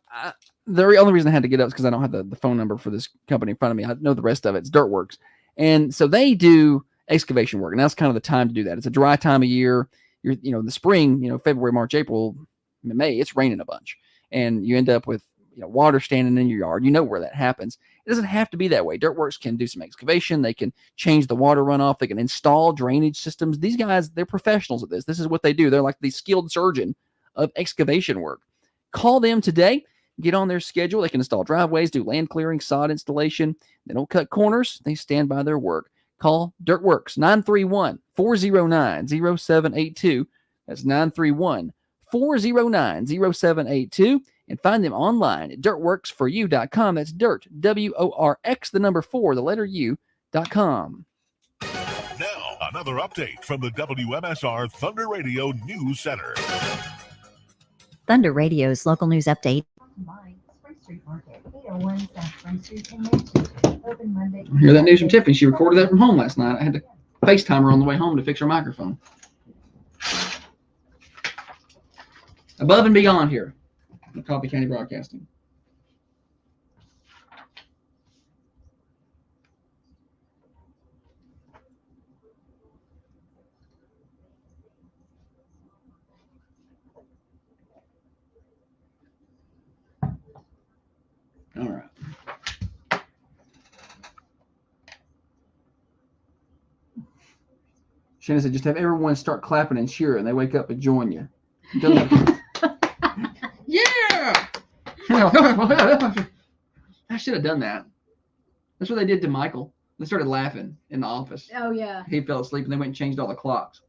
the only reason I had to get up is because I don't have the phone number for this company in front of me. I know the rest of it. It's Dirtworks. And so they do excavation work. And that's kind of the time to do that. It's a dry time of year. The spring, February, March, April, May, it's raining a bunch. And you end up with water standing in your yard. You know where that happens. It doesn't have to be that way. Dirtworks can do some excavation. They can change the water runoff. They can install drainage systems. These guys, they're professionals at this. This is what they do. They're like the skilled surgeon of excavation work. Call them today. Get on their schedule. They can install driveways, do land clearing, sod installation. They don't cut corners. They stand by their work. Call Dirtworks, 931-409-0782. That's 931-409-0782. And find them online at dirtworksforyou.com. That's dirt, WORX, the number 4, the letter U.com. Now, another update from the WMSR Thunder Radio News Center. Thunder Radio's local news update. Hear that news from Tiffany. She recorded that from home last night. I had to FaceTime her on the way home to fix her microphone. Above and beyond here. Coffee County Broadcasting. All right. Shannon said, just have everyone start clapping and cheering, and they wake up and join you. Yeah! I should have done that. That's what they did to Michael. They started laughing in the office. Oh, yeah. He fell asleep, and they went and changed all the clocks.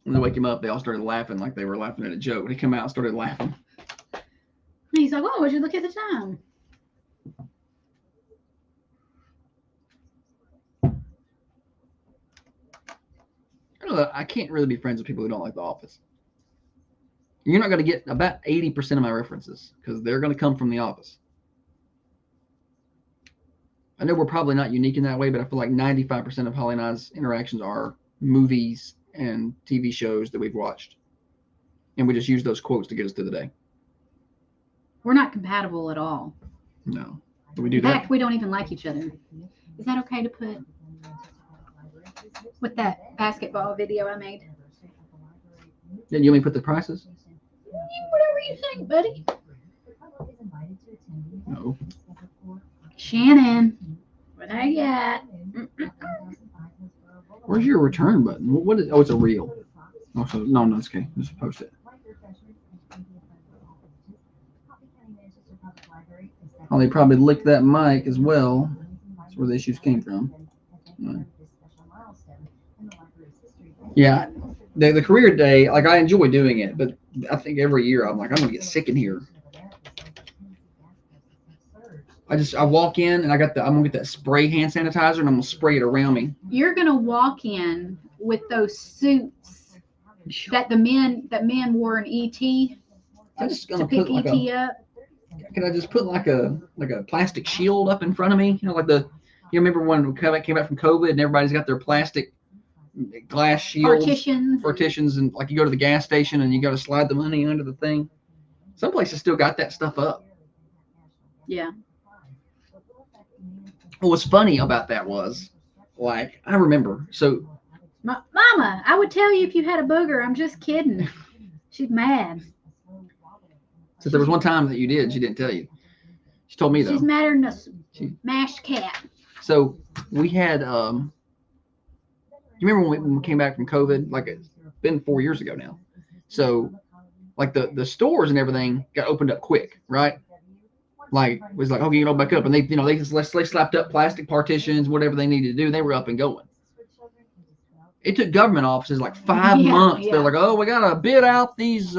When they wake him up, they all started laughing like they were laughing at a joke. He came out and started laughing. He's like, "Oh, would you look at the time?" I don't know. I can't really be friends with people who don't like The Office. You're not going to get about 80% of my references because they're going to come from The Office. I know we're probably not unique in that way, but I feel like 95% of Holly and I's interactions are movies and TV shows that we've watched. And we just use those quotes to get us through the day. We're not compatible at all. No. Do we do In that? fact, we don't even like each other. Is that okay to put with that basketball video I made? Then you want me to put the prices? Whatever you think, buddy. No. Shannon, what I got? Where's your return button? What is? Oh, it's a reel. Oh, so, no, it's okay. Just post it. Oh, they probably licked that mic as well. That's where the issues came from. Yeah, the career day, like I enjoy doing it, but I think every year I'm like, I'm gonna get sick in here. I walk in and I'm gonna get that spray hand sanitizer and I'm gonna spray it around me. You're gonna walk in with those suits that men wore in ET I'm just to gonna pick put like ET up. Can I just put like a plastic shield up in front of me? You know, like you remember when we came back from COVID and everybody's got their plastic glass shields, partitions, and like you go to the gas station and you got to slide the money under the thing. Some places still got that stuff up. Yeah. What's funny about that was, like, I remember, so Mama, I would tell you if you had a booger. I'm just kidding. She's mad. So there was one time that you did. She didn't tell you. She told me though. She's madder than a mashed cat. So we had. You remember when we came back from COVID? Like it's been 4 years ago now. So, like the stores and everything got opened up quick, right? Like it was like, okay, you know, back up, and they slapped up plastic partitions, whatever they needed to do. They were up and going. It took government offices like 5 months. They're like, oh, we gotta bid out these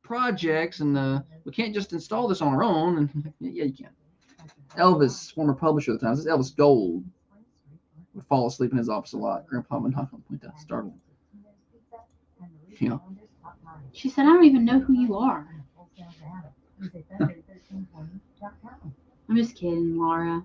projects, and we can't just install this on our own. And yeah, you can. Elvis, former publisher of the Times, this Elvis Gold, would fall asleep in his office a lot. Grandpa would knock on the window, startled. You know. She said, I don't even know who you are. I'm just kidding, Laura.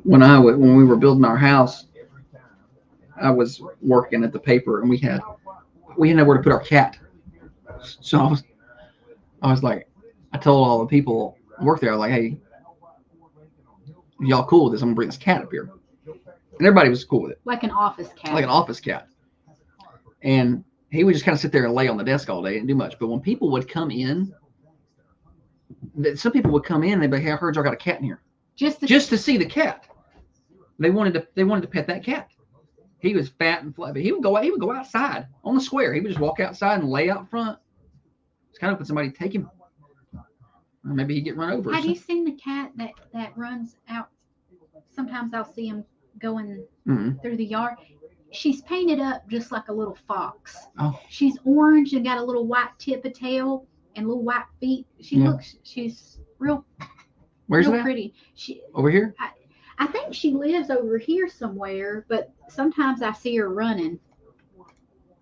When we were building our house, I was working at the paper, and we had nowhere to put our cat. So I was like, I told all the people who work there, I was like, hey, y'all cool with this? I'm gonna bring this cat up here, and everybody was cool with it. Like an office cat. Like an office cat. And he would just kind of sit there and lay on the desk all day and do much. But when people would come in, some people would come in and they'd be like, hey, I heard y'all got a cat in here. Just to see the cat. They wanted to pet that cat. He was fat and flabby. He would go outside on the square. He would just walk outside and lay out front. Just kind of hoping somebody take him. Or maybe he'd get run over. Have you seen the cat that runs out? Sometimes I'll see him going through the yard. She's painted up just like a little fox. Oh. She's orange and got a little white tip of tail and little white feet. She's real. Where's real that? Pretty. Over here? I think she lives over here somewhere, but sometimes I see her running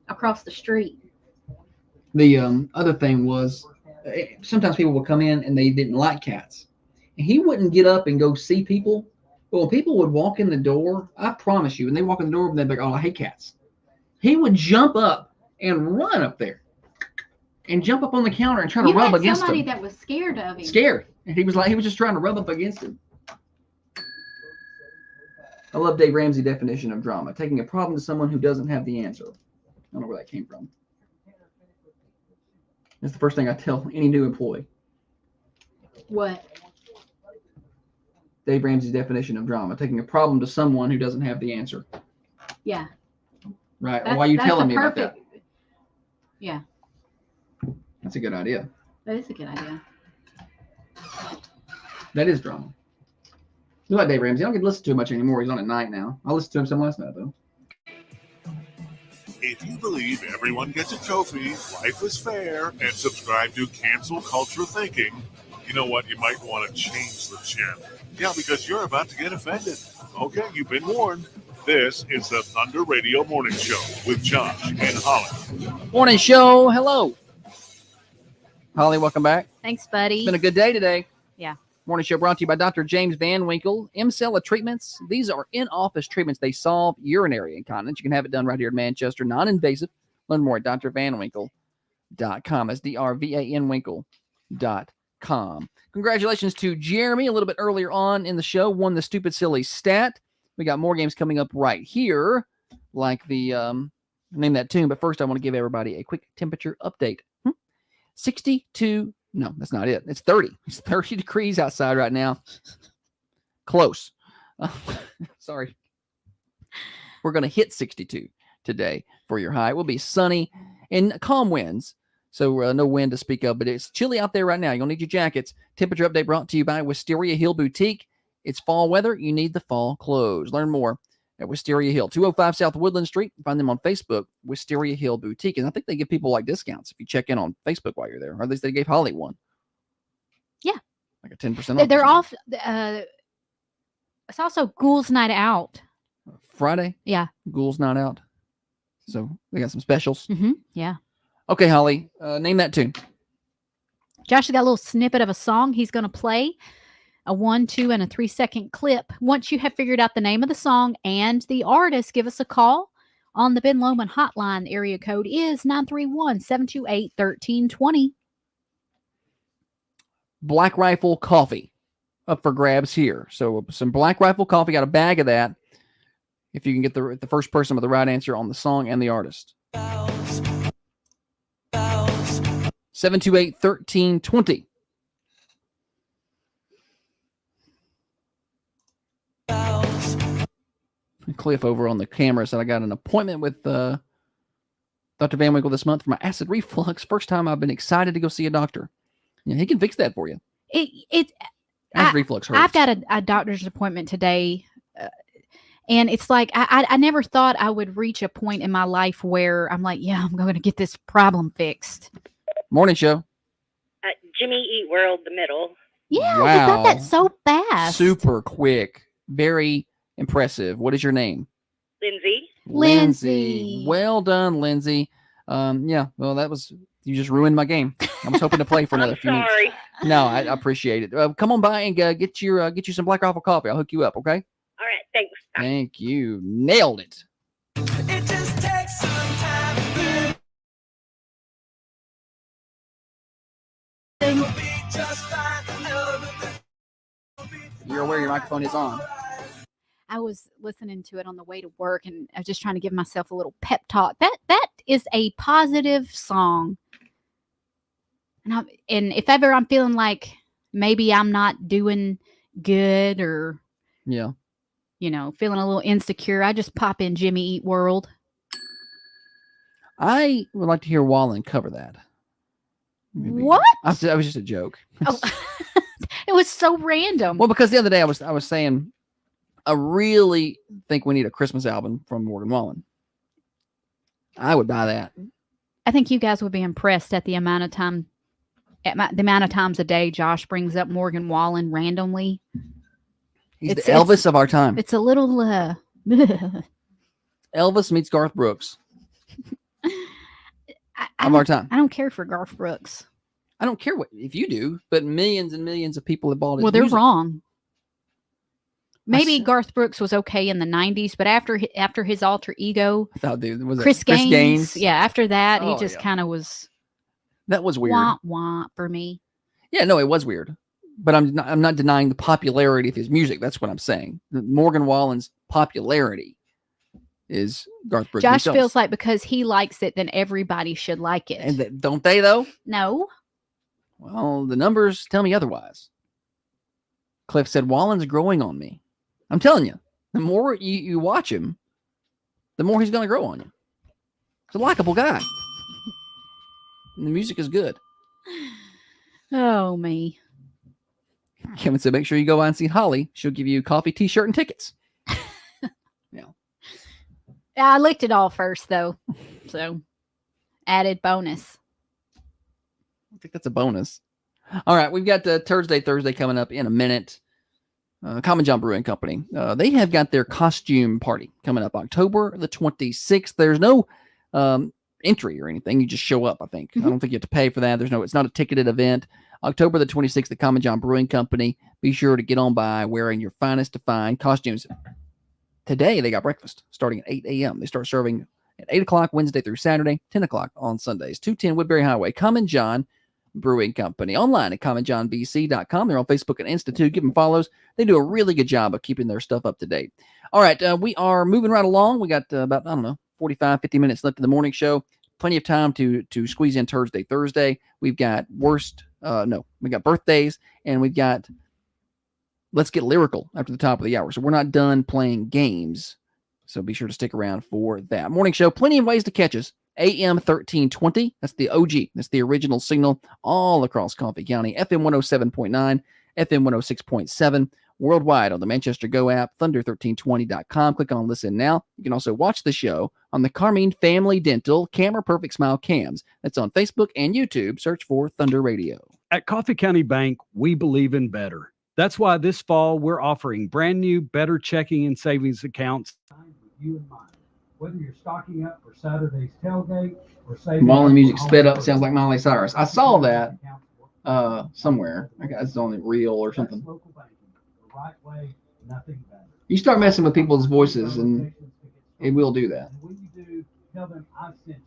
across the street. The other thing was, sometimes people would come in and they didn't like cats. And he wouldn't get up and go see people. But when people would walk in the door, I promise you, when they walk in the door, they'd be like, oh, I hate cats. He would jump up and run up there and jump up on the counter and try to rub against him. Somebody that was scared of him. Scared. And he was just trying to rub up against him. I love Dave Ramsey's definition of drama, taking a problem to someone who doesn't have the answer. I don't know where that came from. That's the first thing I tell any new employee. What? Dave Ramsey's definition of drama, taking a problem to someone who doesn't have the answer. Yeah. Right. Why are you telling me about that? Yeah. That's a good idea. That is a good idea. That is drama. You like Dave Ramsey. I don't get to listen to him much anymore. He's on at night now. I listened to him some last night, though. If you believe everyone gets a trophy, life is fair, and subscribe to Cancel Culture Thinking, you know what? You might want to change the channel. Yeah, because you're about to get offended. Okay, you've been warned. This is the Thunder Radio Morning Show with Josh and Holly. Morning show. Hello. Holly, welcome back. Thanks, buddy. It's been a good day today. Yeah. Morning show brought to you by Dr. James Van Winkle. M-Cella treatments. These are in-office treatments. They solve urinary incontinence. You can have it done right here in Manchester. Non-invasive. Learn more at drvanwinkle.com. That's drvanwinkle.com. Congratulations to Jeremy a little bit earlier on in the show. Won the Stupid Silly Stat. We got more games coming up right here. Like the, name that tune. But first I want to give everybody a quick temperature update. 62. No, that's not it. It's 30. It's 30 degrees outside right now. Close. Sorry. We're going to hit 62 today for your high. It will be sunny and calm winds So no wind to speak of, but it's chilly out there right now. You'll need your jackets. Temperature update brought to you by Wisteria Hill Boutique. It's fall weather. You need the fall clothes. Learn more at Wisteria Hill, 205 South Woodland Street. Find them on Facebook, Wisteria Hill Boutique. And I think they give people like discounts if you check in on Facebook while you're there. Or at least they gave Holly one. Yeah. Like a 10% off. They're off. It's also Ghouls Night Out. Friday? Yeah. Ghouls Night Out. So they got some specials. Mm-hmm. Yeah. Okay, Holly, name that tune. Josh has got a little snippet of a song he's going to play, a 1, 2, and a 3-second clip. Once you have figured out the name of the song and the artist, give us a call on the Ben Lomond hotline. The area code is 931-728-1320. Black Rifle Coffee up for grabs here. So some Black Rifle Coffee, got a bag of that. If you can get the first person with the right answer on the song and the artist. 728-1320. Cliff over on the camera said I got an appointment with Dr. Van Winkle this month for my acid reflux. First time I've been excited to go see a doctor. Yeah, he can fix that for you. Acid reflux hurts. I've got a doctor's appointment today. And it's like, I never thought I would reach a point in my life where I'm like, yeah, I'm going to get this problem fixed. Morning show. Jimmy Eat World, the middle. Yeah, Wow. you got that so fast. Super quick. Very impressive. What is your name? Lindsay. Lindsay. Well done, Lindsay. Yeah, well, you just ruined my game. I was hoping to play for another few minutes. Sorry. No, I appreciate it. Come on by and get you some Black Rifle coffee. I'll hook you up, okay? All right, thanks. Bye. Thank you. Nailed it. It just takes some time. You're aware your microphone is on. I was listening to it on the way to work, and I was just trying to give myself a little pep talk. That is a positive song. And if ever I'm feeling like maybe I'm not doing good or Yeah. Feeling a little insecure, I just pop in Jimmy Eat World. I would like to hear Wallen cover that. Maybe. What? That was just a joke. Oh, it was so random. Well, because the other day I was saying I really think we need a Christmas album from Morgan Wallen. I would buy that. I think you guys would be impressed at the amount of times a day Josh brings up Morgan Wallen randomly. He's the Elvis of our time. It's a little Elvis meets Garth Brooks of our time. I don't care for Garth Brooks. I don't care if you do, but millions and millions of people have bought his Well, they're music. wrong. Maybe Garth Brooks was okay in the 90s, but after his alter ego, Was Chris Gaines. Yeah, after that, Oh, he just kind of was. That was weird. Wah, wah for me. Yeah, no, it was weird. But I'm not denying the popularity of his music. That's what I'm saying. Morgan Wallen's popularity is Garth Brooks. Josh himself. feels like because he likes it, then everybody should like it. And don't they, though? No. Well, the numbers tell me otherwise. Cliff said, Wallen's growing on me. I'm telling you, the more you watch him, the more he's going to grow on you. He's a likable guy. And the music is good. Oh, me. Kevin said, make sure you go by and see Holly. She'll give you coffee, t-shirt, and tickets. I licked it all first, though. So, added bonus. I think that's a bonus. All right, we've got Thursday coming up in a minute. Common John Brewing Company. They have got their costume party coming up October the 26th. There's no entry or anything. You just show up, I think. I don't think you have to pay for that. It's not a ticketed event. October the 26th at Common John Brewing Company. Be sure to get on by wearing your finest to fine costumes. Today, they got breakfast starting at 8 a.m. They start serving at 8 o'clock Wednesday through Saturday, 10 o'clock on Sundays. 210 Woodbury Highway, Common John Brewing Company. Online at commonjohnbc.com. They're on Facebook and Insta too. Give them follows. They do a really good job of keeping their stuff up to date. All right, we are moving right along. We got about, 45, 50 minutes left in the morning show. Plenty of time to squeeze in Thursday. We've got we got birthdays, and we've got Let's Get Lyrical after the top of the hour. So we're not done playing games. So be sure to stick around for that. Morning show, plenty of ways to catch us AM 1320. That's the OG. That's the original signal all across Coffee County. FM 107.9, FM 106.7. Worldwide on the Manchester Go app, thunder1320.com. Click on Listen Now. You can also watch the show on the Carmine Family Dental Camera Perfect Smile Cams. That's on Facebook and YouTube. Search for Thunder Radio. At Coffee County Bank, we believe in better. That's why this fall we're offering brand new better checking and savings accounts. With you in mind. Whether you're stocking up for Saturday's tailgate or saving. Molly music sped up. Sounds like Miley Cyrus. I saw that somewhere. I guess it's on the reel or something. Right way, nothing better. You start messing with people's voices, and it will do that. And when you do, tell them I sent you.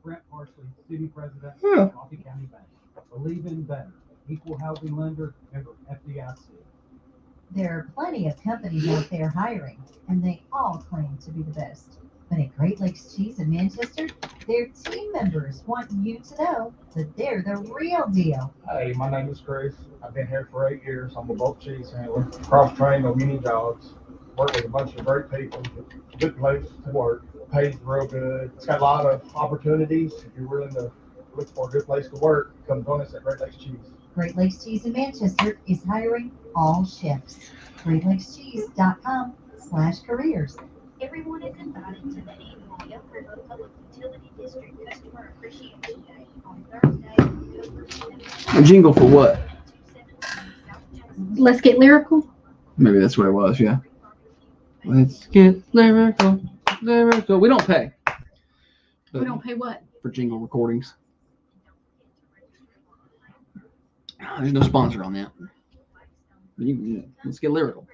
Brent Parsley, City President, Yeah. Coffee County Bank. Believe in better. Equal housing lender, member FDIC. There are plenty of companies out there hiring, and they all claim to be the best. But at Great Lakes Cheese in Manchester, their team members want you to know that they're the real deal. Hey, my name is Chris. I've been here for 8 years. I'm a bulk cheese handler. Cross-trained on many jobs. Work with a bunch of great people. Good place to work. Pays real good. It's got a lot of opportunities. If you're willing to look for a good place to work, come join us at Great Lakes Cheese. Great Lakes Cheese in Manchester is hiring all shifts. GreatLakesCheese.com/careers. Everyone is invited to the annual Elk River Public Utility District Customer Appreciation Day on Thursday, October 7th. A jingle for what? Let's get lyrical. Maybe that's what it was, yeah. Let's get lyrical. Lyrical. We don't pay. We don't pay what? For jingle recordings. There's no sponsor on that. Let's get lyrical.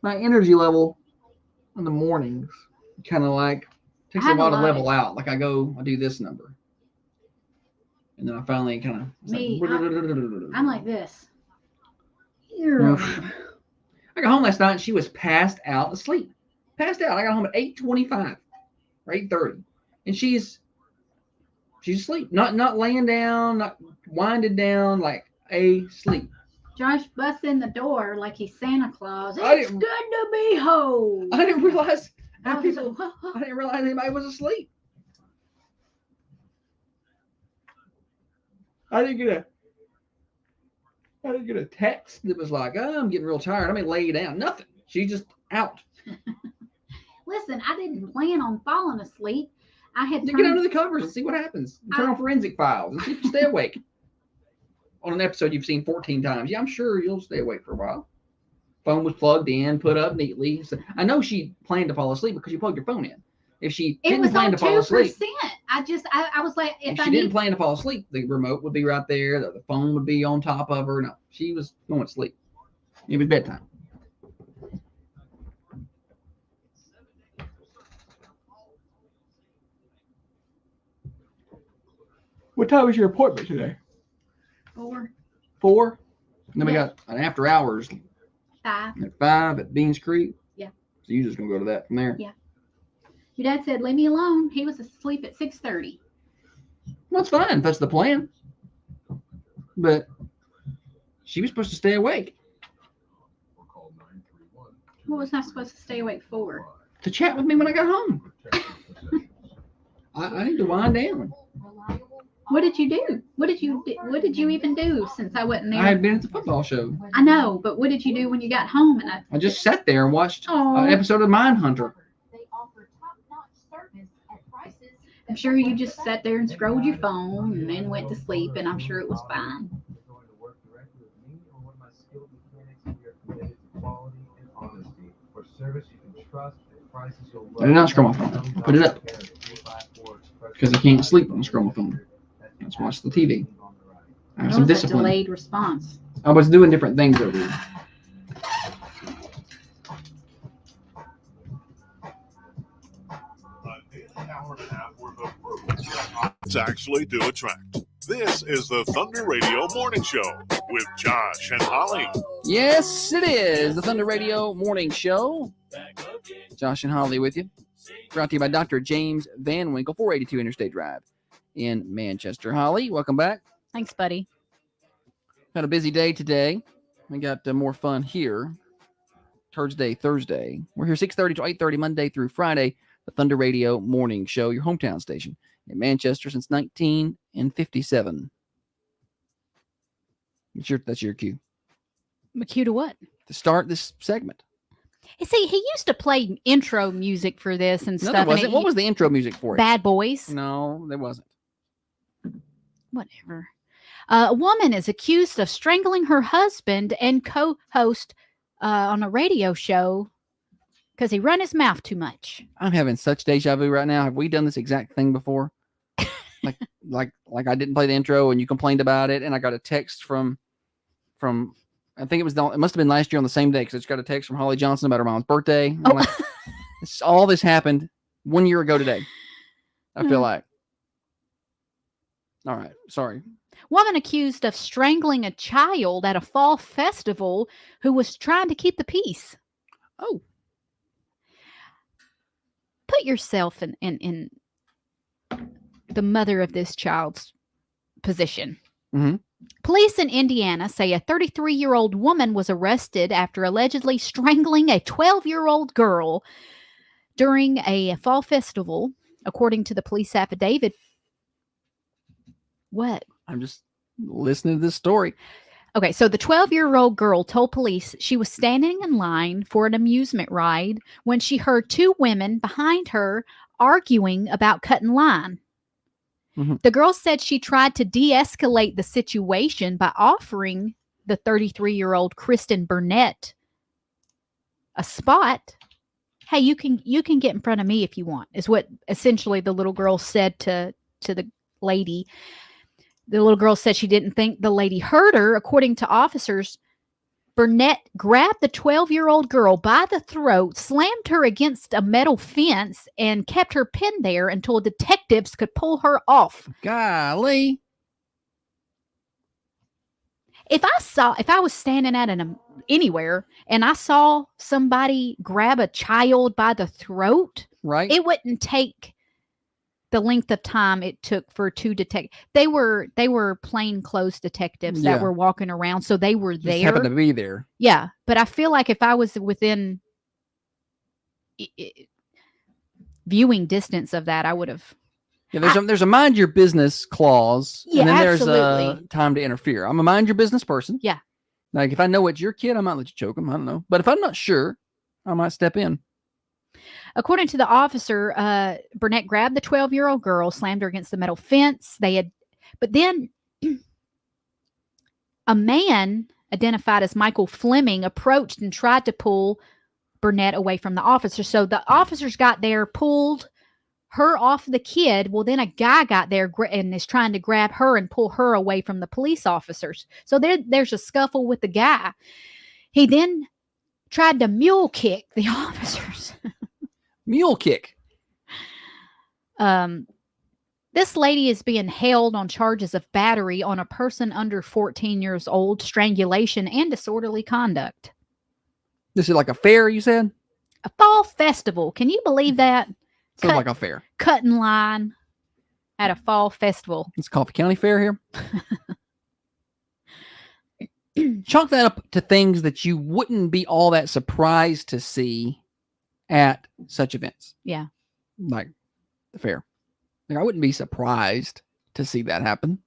My energy level in the mornings kind of like takes a while to level out. Like I do this number. And then I finally kind of I'm like this. I got home last night and she was passed out asleep. Passed out. I got home at 8:25 or 8:30. And she's asleep. Not laying down, not winded down, like asleep. Josh busts in the door like he's Santa Claus. It's good to be home. I didn't realize I didn't realize anybody was asleep. I didn't get a text that was like, oh, I'm getting real tired. I mean, lay you down. Nothing. She's just out. Listen, I didn't plan on falling asleep. I had to get under the covers and see what happens. Turn on Forensic Files and see if you stay awake. On an episode you've seen 14 times. Yeah, I'm sure you'll stay awake for a while. Phone was plugged in, put up neatly. So I know she planned to fall asleep because you plugged your phone in. If she didn't plan to fall asleep, I was like, if she didn't plan to fall asleep, the remote would be right there. The phone would be on top of her. No, she was going to sleep. It was bedtime. What time was your appointment today? 4. 4? And then we got an after hours. 5. At 5 at Beans Creek. Yeah. So you're just gonna go to that from there. Yeah. Your dad said, leave me alone. He was asleep at 6:30. Well, that's fine. That's the plan. But she was supposed to stay awake. What was I supposed to stay awake for? To chat with me when I got home. I need to wind down. What did you do? What did you even do since I wasn't there? I had been at the football show. I know, but what did you do when you got home? And I just sat there and watched an episode of Mindhunter. I'm sure you just sat there and scrolled your phone and then went to sleep, and I'm sure it was fine. I did not scroll my phone. I put it up because I can't sleep when I scroll my phone. Let's watch the TV. I have some discipline. Delayed response. I was doing different things over there. It's actually do attract. This is the Thunder Radio Morning Show with Josh and Holly. Yes, it is the Thunder Radio Morning Show. Josh and Holly with you. Brought to you by Dr. James Van Winkle, 482 Interstate Drive in Manchester. Holly, welcome back. Thanks, buddy. Had a busy day today. We got more fun here. Thursday. We're here 6:30 to 8:30 Monday through Friday. The Thunder Radio Morning Show, your hometown station in Manchester since 1957. That's your cue. My cue to what? To start this segment. You see, he used to play intro music for this and No, stuff. there and wasn't. What was the intro music for it? Bad Boys? No, there wasn't. Whatever. A woman is accused of strangling her husband and co-host on a radio show because he run his mouth too much. I'm having such deja vu right now. Have we done this exact thing before? like I didn't play the intro and you complained about it, and I got a text from I think it must have been last year on the same day, because it's got a text from Holly Johnson about her mom's birthday. I'm like, all this happened 1 year ago today. I feel like. All right, sorry. Woman accused of strangling a child at a fall festival who was trying to keep the peace. Oh. Put yourself in the mother of this child's position. Mm-hmm. Police in Indiana say a 33-year-old woman was arrested after allegedly strangling a 12-year-old girl during a fall festival, according to the police affidavit. What? I'm just listening to this story. Okay, so the 12-year-old girl told police she was standing in line for an amusement ride when she heard two women behind her arguing about cutting line. Mm-hmm. The girl said she tried to de-escalate the situation by offering the 33-year-old Kristen Burnett a spot. Hey, you can get in front of me if you want, is what essentially the little girl said to the lady. The little girl said she didn't think the lady heard her. According to officers, Burnett grabbed the 12-year-old girl by the throat, slammed her against a metal fence, and kept her pinned there until detectives could pull her off. Golly. If I was standing at anywhere and I saw somebody grab a child by the throat, right, it wouldn't take the length of time it took for two detectives. They were plainclothes detectives that were walking around, so they were there. Just happened to be there. Yeah, but I feel like if I was within viewing distance of that, I would have. Yeah, there's a mind your business clause, Yeah, and then absolutely. there's a time to interfere. I'm a mind your business person. Yeah. Like if I know it's your kid, I might let you choke him. I don't know, but if I'm not sure, I might step in. According to the officer, Burnett grabbed the 12-year-old girl, slammed her against the metal fence. But then a man identified as Michael Fleming approached and tried to pull Burnett away from the officer. So the officers got there, pulled her off the kid. Well, then a guy got there and is trying to grab her and pull her away from the police officers. So there's a scuffle with the guy. He then tried to mule kick the officers. Mule kick. This lady is being held on charges of battery on a person under 14 years old, strangulation, and disorderly conduct. This is like a fair, you said? A fall festival. Can you believe that? Sounds like a fair. Cutting line at a fall festival. It's Coffee County Fair here. Chalk that up to things that you wouldn't be all that surprised to see at such events. Yeah. Like the fair. Like, I wouldn't be surprised to see that happen.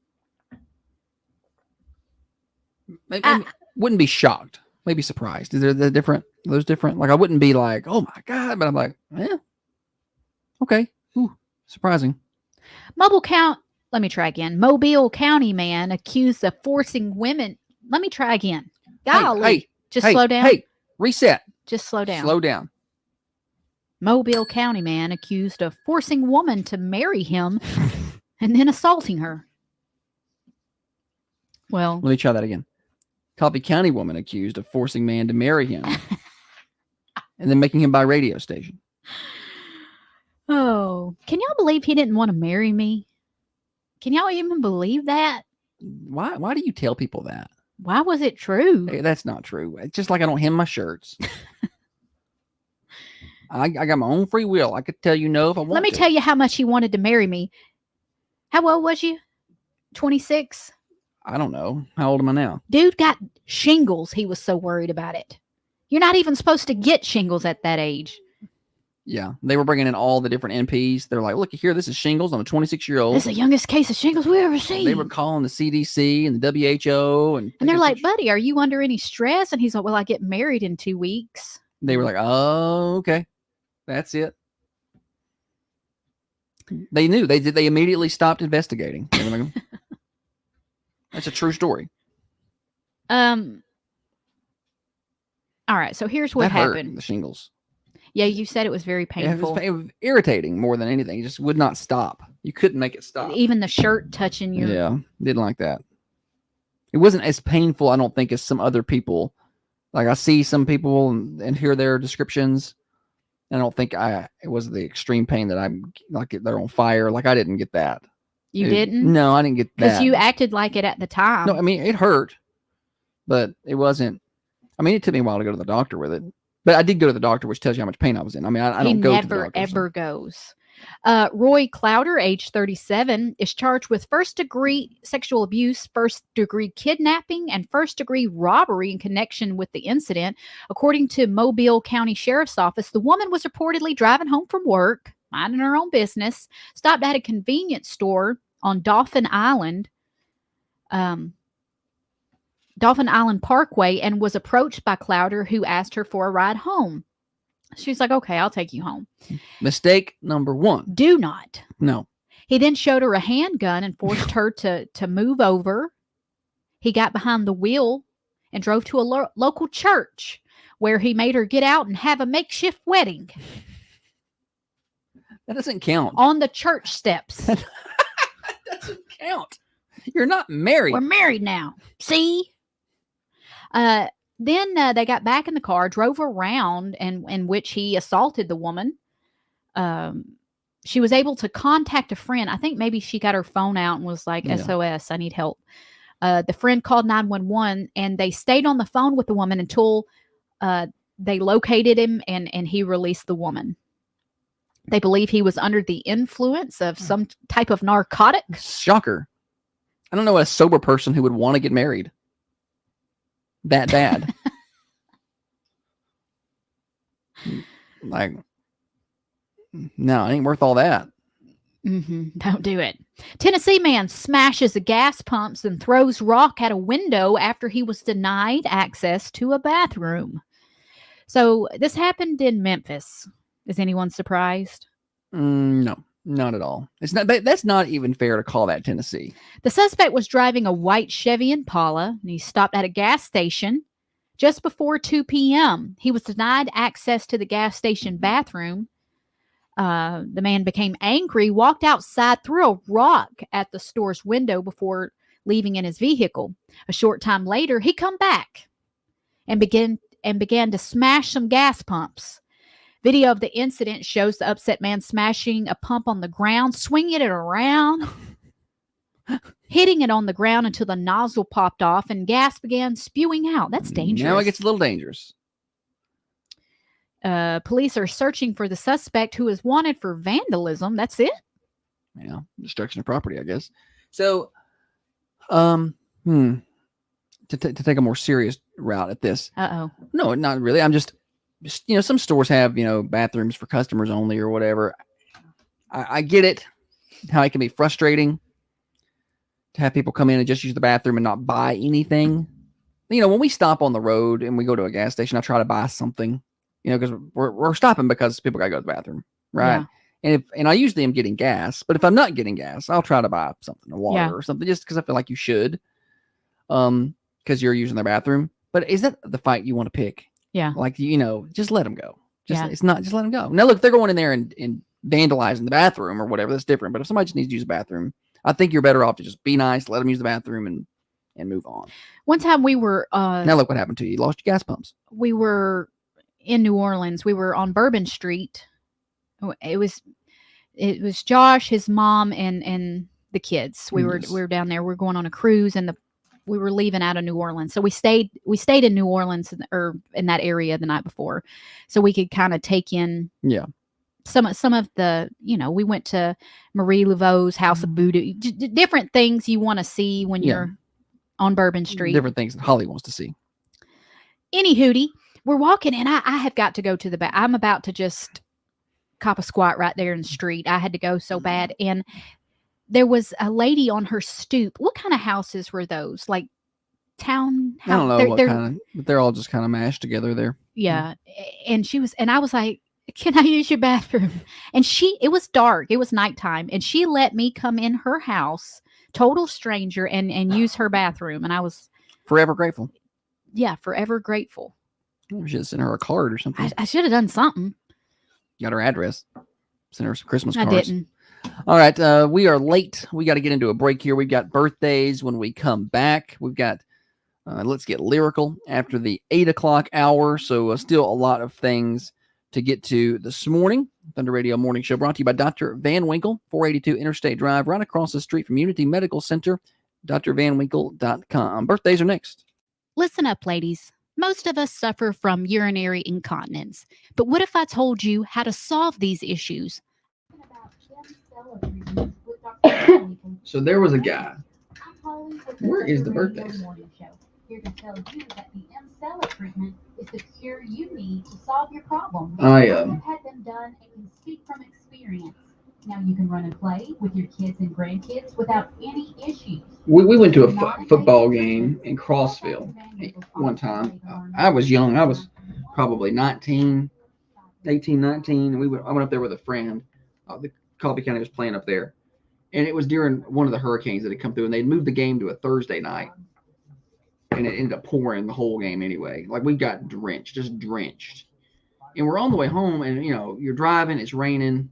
Maybe, wouldn't be shocked. Maybe surprised. Is there those different? Like I wouldn't be like, oh my God, but I'm like, yeah. Okay. Ooh, surprising. Mobile County man accused of forcing women. Let me try again. Golly. Slow down. Hey, reset. Just slow down. Slow down. Mobile County man accused of forcing woman to marry him and then assaulting her. Well, let me try that again. Coffee County woman accused of forcing man to marry him and then making him buy radio station. Oh, can y'all believe he didn't want to marry me? Can y'all even believe that? Why do you tell people that? Why was it true? Hey, that's not true. It's just like I don't hem my shirts. I got my own free will. I could tell you no if I want to. Let me tell you how much he wanted to marry me. How old was you? 26? I don't know. How old am I now? Dude got shingles. He was so worried about it. You're not even supposed to get shingles at that age. Yeah. They were bringing in all the different NPs. They're like, look here, this is shingles. I'm a 26-year-old. This is the youngest case of shingles we ever seen. They were calling the CDC and the WHO. And they're like, buddy, are you under any stress? And he's like, well, I get married in 2 weeks. They were like, oh, okay. That's it. They knew. They immediately stopped investigating. They were like, that's a true story. All right, so here's what happened. Hurt, the shingles. Yeah, you said it was very painful. It was irritating more than anything. It just would not stop. You couldn't make it stop. Even the shirt touching your... Yeah, didn't like that. It wasn't as painful, I don't think, as some other people. Like, I see some people and hear their descriptions. And I don't think it was the extreme pain that I'm like they're on fire. Like, I didn't get that. You didn't? No, I didn't get that. Because you acted like it at the time. No, I mean, it hurt, but it wasn't. I mean, it took me a while to go to the doctor with it. But I did go to the doctor, which tells you how much pain I was in. I mean, I don't go to the doctor. He never, ever goes. Roy Clowder, age 37, is charged with first-degree sexual abuse, first-degree kidnapping, and first-degree robbery in connection with the incident. According to Mobile County Sheriff's Office, the woman was reportedly driving home from work, minding her own business, stopped at a convenience store on Dolphin Island Parkway, and was approached by Clowder, who asked her for a ride home. She's like, okay, I'll take you home. Mistake number 1. Do not. No. He then showed her a handgun and forced her to move over. He got behind the wheel and drove to a local church where he made her get out and have a makeshift wedding. That doesn't count. On the church steps. That doesn't count. You're not married. We're married now. See? Then they got back in the car, drove around, in which he assaulted the woman. She was able to contact a friend. I think maybe she got her phone out and was like, SOS, I need help. The friend called 911, and they stayed on the phone with the woman until they located him, and he released the woman. They believe he was under the influence of some type of narcotic. Shocker. I don't know a sober person who would want to get married that bad. Like, no, it ain't worth all that. Don't do it. Tennessee man smashes a gas pumps and throws rock at a window after he was denied access to a bathroom. So this happened in Memphis. Is anyone surprised? No, not at all. It's not. That's not even fair to call that Tennessee. The suspect was driving a white Chevy Impala, and he stopped at a gas station just before 2 p.m. He was denied access to the gas station bathroom. The man became angry, walked outside, threw a rock at the store's window before leaving in his vehicle. A short time later, he come back and began to smash some gas pumps. Video of the incident shows the upset man smashing a pump on the ground, swinging it around, hitting it on the ground until the nozzle popped off and gas began spewing out. That's dangerous. Now it gets a little dangerous. Police are searching for the suspect, who is wanted for vandalism. That's it. Yeah, destruction of property, I guess. So, to take a more serious route at this. No, not really. I'm just some stores have, bathrooms for customers only or whatever. I get it, how it can be frustrating to have people come in and just use the bathroom and not buy anything. When we stop on the road and we go to a gas station, I try to buy something, because we're stopping because people got to go to the bathroom. Right. Yeah. And I usually am getting gas, but if I'm not getting gas, I'll try to buy something, a water or something, just because I feel like you should, because you're using their bathroom. But is that the fight you want to pick? Yeah. Like, just let them go. It's not, just let them go. Now, look, if they're going in there and vandalizing the bathroom or whatever, that's different. But if somebody just needs to use the bathroom, I think you're better off to just be nice, let them use the bathroom and move on. One time we were... now look what happened to you. You lost your gas pumps. We were in New Orleans. We were on Bourbon Street. It was Josh, his mom, and the kids. We were down there. We were going on a cruise, and we were leaving out of New Orleans. So we stayed in New Orleans or in that area the night before, so we could kind of take in some of the, we went to Marie Laveau's House of Voodoo, different things you want to see when you're on Bourbon Street. Different things that Holly wants to see. Any hootie, we're walking and I have got to go to the back. I'm about to just cop a squat right there in the street. I had to go so bad. And there was a lady on her stoop. What kind of houses were those? Like town? I don't know what kind of, but they're all just kind of mashed together there. Yeah. And I was like, can I use your bathroom? And it was dark. It was nighttime. And she let me come in her house, total stranger, and use her bathroom. And I was forever grateful. Yeah, forever grateful. We should have sent her a card or something. I should have done something. Got her address. Sent her some Christmas cards. I didn't. All right. We are late. We got to get into a break here. We've got birthdays when we come back. We've got Let's Get Lyrical after the 8 o'clock hour. So still a lot of things to get to this morning. Thunder Radio Morning Show brought to you by Dr. Van Winkle, 482 Interstate Drive, right across the street from Unity Medical Center, drvanwinkle.com. Birthdays are next. Listen up, ladies. Most of us suffer from urinary incontinence. But what if I told you how to solve these issues? So there was a guy. Where is the birthdays? Here to tell you that the M-Cella treatment is the cure you need to solve your problem. I have had them done and can speak from experience. Now you can run and play with your kids and grandkids without any issues. We went to a football game in Crossville one time. I was young. I was probably 18, 19. And I went up there with a friend. The Colby County was playing up there. And it was during one of the hurricanes that had come through. And they'd moved the game to a Thursday night. And it ended up pouring the whole game anyway. Like, we got drenched. And we're on the way home. And, you're driving. It's raining.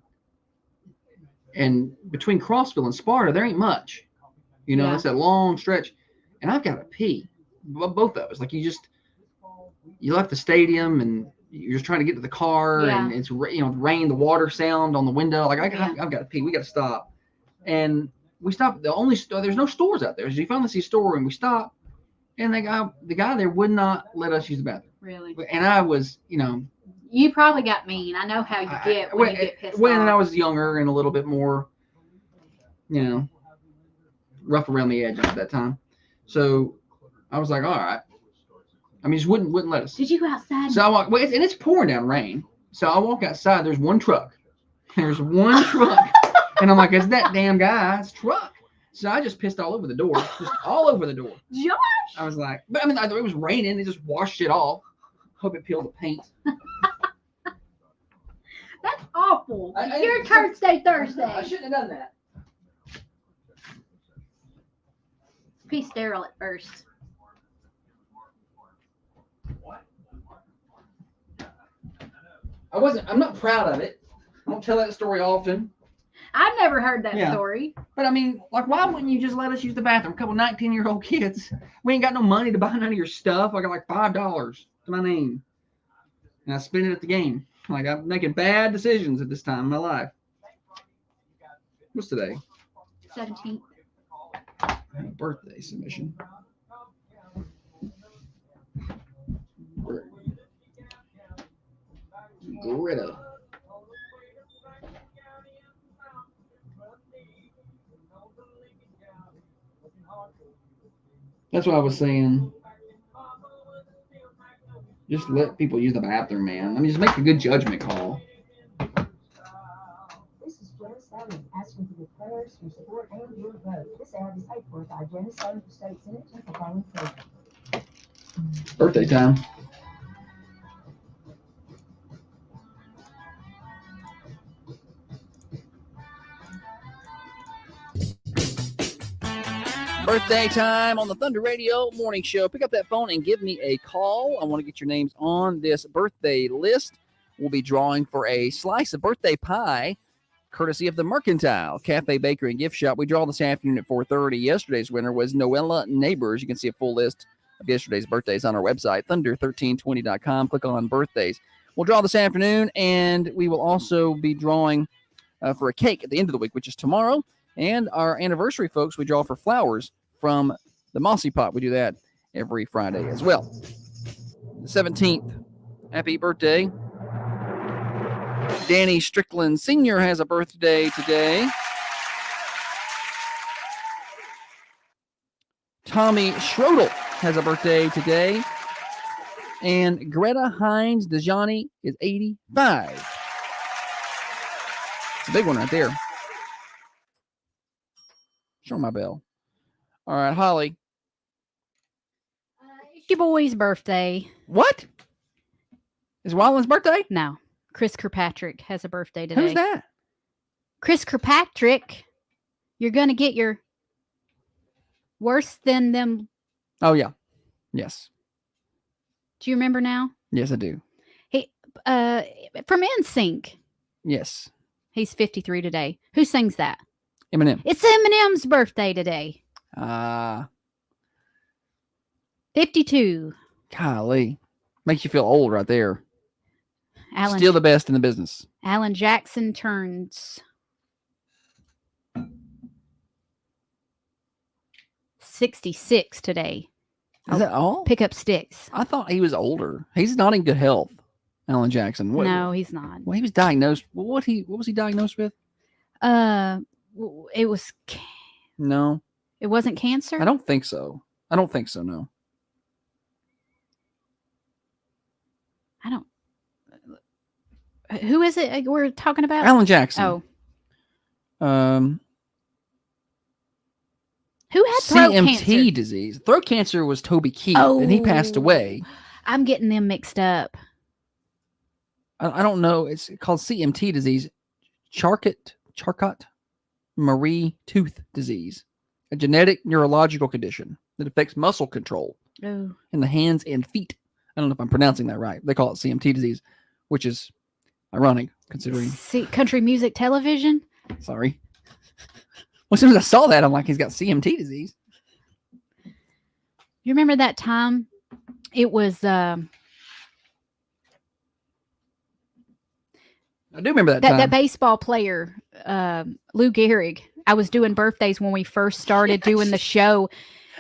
And between Crossville and Sparta, there ain't much. It's that long stretch. And I've got to pee. Both of us. Like, you left the stadium and you're just trying to get to the car. Yeah. And it's, rain, the water sound on the window. Like, I've got to pee. We got to stop. And we stopped. There's no stores out there. So you finally see a store and we stop. And the guy there would not let us use the bathroom. Really? And I was, You probably got mean. I know how you get when you get pissed when off. I was younger and a little bit more, rough around the edges at that time. So I was like, all right. I mean, just wouldn't let us. Did you go outside? So I walk, and it's pouring down rain. So I walk outside. There's one truck. There's one truck. And I'm like, it's that damn guy's truck. So I just pissed all over the door. Just all over the door. Josh! I was like, but I mean, it was raining. They just washed it off. Hope it peeled the paint. That's awful. Your turn stay Thursday. I shouldn't have done that. Be sterile at first. I'm not proud of it. I don't tell that story often. I've never heard that story. But I mean, like, why wouldn't you just let us use the bathroom? A couple 19-year-old kids. We ain't got no money to buy none of your stuff. I got like $5 to my name. And I spend it at the game. Like, I'm making bad decisions at this time in my life. What's today? 17th. Birthday submission. Greta. That's what I was saying. Just let people use the bathroom, man. I mean, just make a good judgment call. This is Janice Allen asking for your prayers, your support, and your vote. This ad is paid for by Janice Allen for State Senate and for following through. Birthday time. Birthday time on the Thunder Radio Morning Show. Pick up that phone and give me a call. I want to get your names on this birthday list. We'll be drawing for a slice of birthday pie, courtesy of the Mercantile Cafe, Bakery, and Gift Shop. We draw this afternoon at 4:30. Yesterday's winner was Noella Neighbors. You can see a full list of yesterday's birthdays on our website, thunder1320.com. Click on birthdays. We'll draw this afternoon, and we will also be drawing for a cake at the end of the week, which is tomorrow. And our anniversary folks, we draw for flowers from the Mossy Pot. We do that every Friday as well. The 17th, happy birthday. Danny Strickland Sr. has a birthday today. Tommy Schrodel has a birthday today. And Greta Hines DeJohnny is 85. It's a big one right there. Show my bell. All right, Holly. It's your boy's birthday. What? Is Wallen's birthday? No. Chris Kirkpatrick has a birthday today. Who's that? Chris Kirkpatrick. You're going to get your worse than them. Oh, yeah. Yes. Do you remember now? Yes, I do. He from NSYNC. Yes. He's 53 today. Who sings that? Eminem. It's Eminem's birthday today. 52. Golly. Makes you feel old right there. Alan, Still the best in the business. Alan Jackson turns 66 today. Is that all? Pick up sticks. I thought he was older. He's not in good health, Alan Jackson. No, he's not. Well, he was diagnosed. What was he diagnosed with? It was. No. It wasn't cancer? I don't think so. No. I don't. Who is it we're talking about? Alan Jackson. Oh. Who had throat CMT cancer? disease? Throat cancer was Toby Keith, and he passed away. I'm getting them mixed up. I don't know. It's called CMT disease. Charcot-Marie Tooth disease, a genetic neurological condition that affects muscle control in the hands and feet. I don't know if I'm pronouncing that right. They call it CMT disease, which is ironic considering. Country music television? Sorry. Well, as soon as I saw that, I'm like, he's got CMT disease. You remember that time? It was. I do remember that time. That baseball player, Lou Gehrig. I was doing birthdays when we first started doing the show.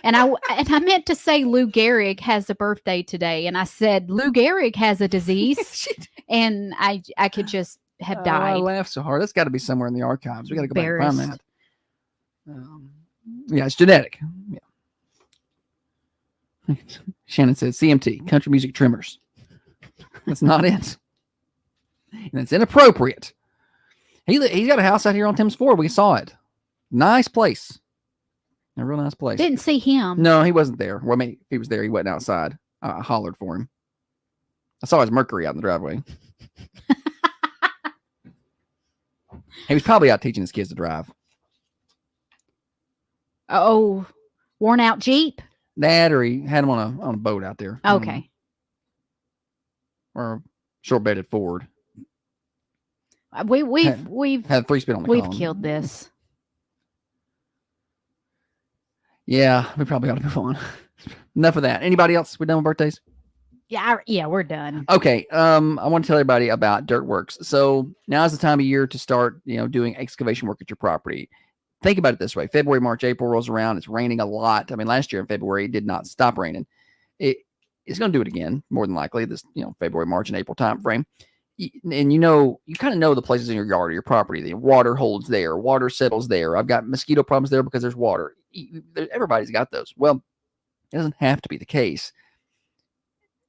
And I meant to say Lou Gehrig has a birthday today. And I said, Lou Gehrig has a disease. And I could just have died. I laughed so hard. That's got to be somewhere in the archives. We got to go back and find that. Yeah, it's genetic. Yeah. Shannon says CMT, country music trimmers. That's not it. And it's inappropriate. He's got a house out here on Thames Ford. We saw it. Nice place. A real nice place. Didn't see him. No, he wasn't there. Well, I mean, if he was there, he wasn't outside. I hollered for him. I saw his Mercury out in the driveway. He was probably out teaching his kids to drive. Oh, worn out Jeep? That, or he had him on a boat out there. Okay. Or a short-bedded Ford. We've had 3-speed on the We've column. killed this. Yeah, we probably ought to move on. Enough of that. Anybody else? We're done with birthdays? Yeah, we're done. Okay. I want to tell everybody about Dirtworks. So now's the time of year to start, doing excavation work at your property. Think about it this way. February, March, April rolls around. It's raining a lot. I mean, last year in February, it did not stop raining. It's going to do it again, more than likely, this, February, March, and April time frame. And you kind of know the places in your yard or your property. The water holds there. Water settles there. I've got mosquito problems there because there's water. Everybody's got those. Well, it doesn't have to be the case.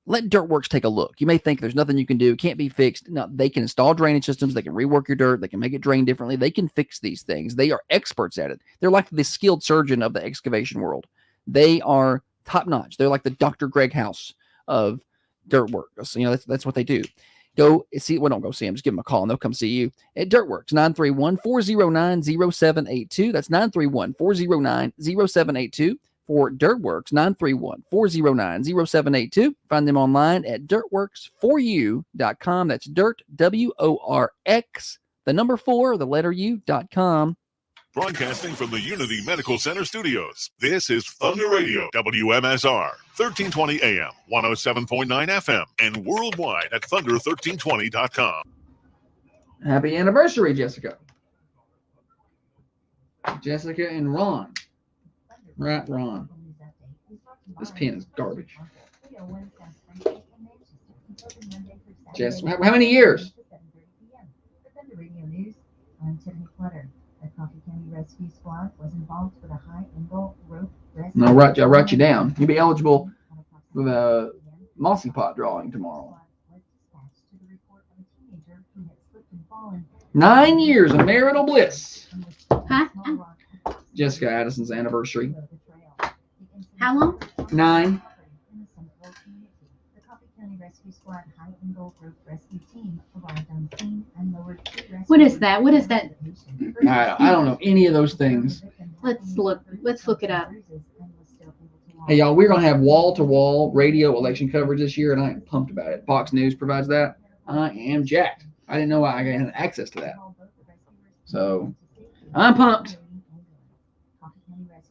Let Dirtworks take a look. You may think there's nothing you can do. It can't be fixed. No, they can install drainage systems. They can rework your dirt. They can make it drain differently. They can fix these things. They are experts at it. They're like the skilled surgeon of the excavation world. They are top notch. They're like the Dr. Greg House of Dirtworks. That's what they do. Go see. Well, don't go see them. Just give them a call and they'll come see you at Dirtworks. 931-409-0782. That's 931-409-0782 for Dirtworks. 931-409-0782. Find them online at dirtworks4u.com. That's dirt, WORX, the number 4, the letter U.com. Broadcasting from the Unity Medical Center studios, this is Thunder Radio, WMSR, 1320 AM, 107.9 FM, and worldwide at thunder1320.com. Happy anniversary, Jessica. Jessica and Ron. Right, Ron. This pen is garbage. Jess, how many years? Radio News, I'm Tiffany Clutter. The Coffee County Rescue Squad was involved with a high-angle rope rescue. No, I'll write you down. You'll be eligible for the Mossy Pot drawing tomorrow. 9 years of marital bliss. Huh? Jessica Addison's anniversary. How long? 9. The Coffee County Rescue Squad high-angle rope rescue team arrived on scene and lowered 2 rescuers. What is that? What is that? I don't know any of those things. Let's look it up. Hey, y'all, we're going to have wall-to-wall radio election coverage this year, and I am pumped about it. Fox News provides that. I am jacked. I didn't know I had access to that. So, I'm pumped.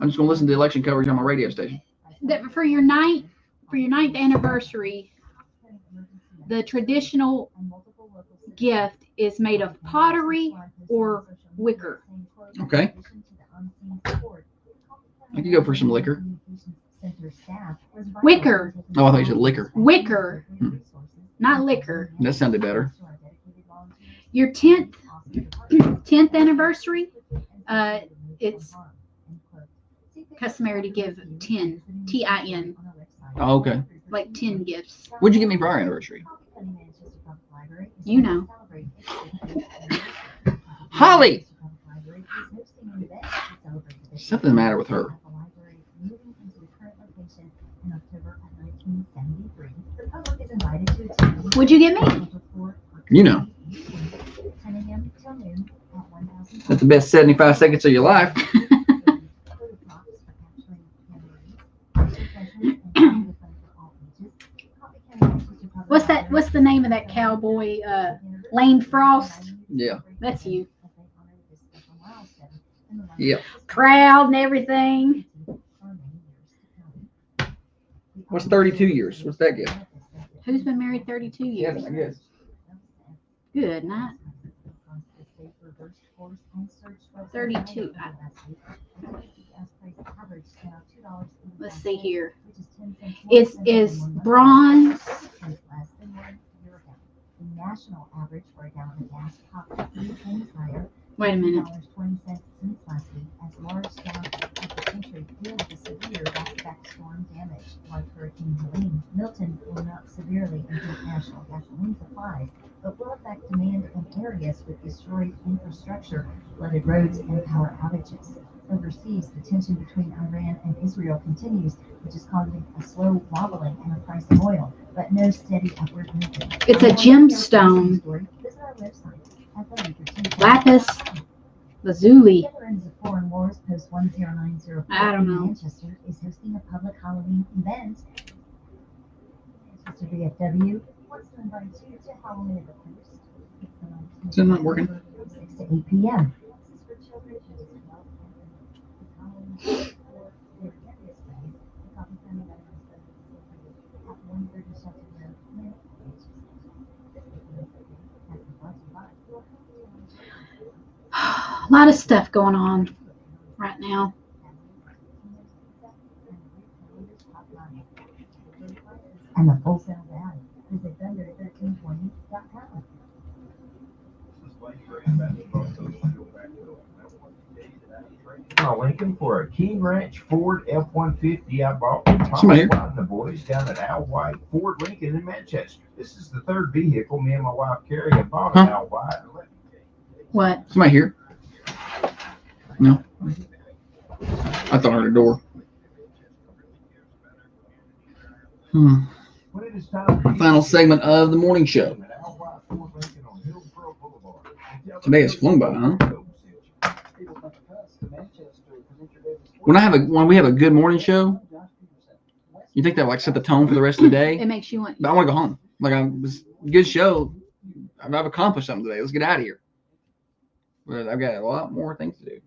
I'm just going to listen to the election coverage on my radio station. That for your ninth anniversary, the traditional gift is made of pottery or wicker. Okay. I could go for some liquor. Wicker. Oh, I thought you said liquor. Wicker. Not liquor. That sounded better. Your 10th anniversary, it's customary to give 10, T-I-N. Oh, okay. Like 10 gifts. What'd you get me for our anniversary? You know. Holly! Something the matter with her. What'd you get me? You know. That's the best 75 seconds of your life. What's the name of that cowboy? Lane Frost? Yeah. That's you. Yep. Proud and everything. What's 32 years? What's that get? Who's been married 32 years? I guess. Good night. 32. Let's see here. Is bronze. The national average for a gallon of gas popped 3 cents higher. Wait a minute. $20 since last week as large swaths of the country feel the severe back-to-back storm damage like Hurricane Helene. Milton will not severely impact national gasoline supplies, but will affect demand in areas with destroyed infrastructure, flooded roads, and power outages. Overseas, the tension between Iran and Israel continues, which is causing a slow wobbling in the price of oil, but no steady upward movement. It's a gemstone. Visit our website at the Lapis lazuli. Veterans of Foreign Wars Post 1090 I don't know. Manchester is hosting a public Halloween event. Manchester VFW wants to invite you to Halloween at the Post. Is it not working? 6 to 8 p.m. This is for children ages 12 and Halloween for their various ways. The Coffee County Veterans Center at 130 Shelton Road, Manchester. A lot of stuff going on right now. And the full sale value. Visit thunder1320.com. Lincoln for a King Ranch Ford F-150 I bought from Tom Somebody here. White and the boys down at Al White Ford Lincoln in Manchester. This is the third vehicle me and my wife Carrie have bought at Al White. What? Somebody here? No. I thought I heard a door. Final segment of the morning show. Today has flown by, huh? When we have a good morning show, you think that like set the tone for the rest of the day? It makes you want. But I want to go home. Like good show. I've accomplished something today. Let's get out of here. But I've got a lot more things to do.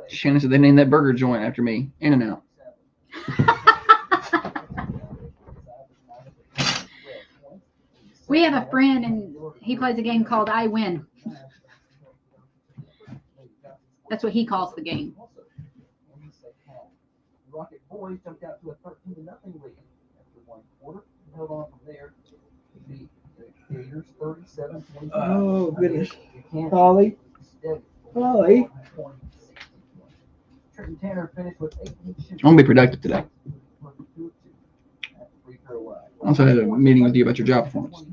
Shannon said they named that burger joint after me. In-N-Out. We have a friend and he plays a game called I Win. That's what he calls the game. Rocket boys jumped out to a 13-0 lead after one quarter. Held on from there to beat the Gators 37-25. Oh, goodness. Holly. Holly. Trenton Tanner finished with 18 shots. I'm going to be productive today. I also had a meeting with you about your job performance.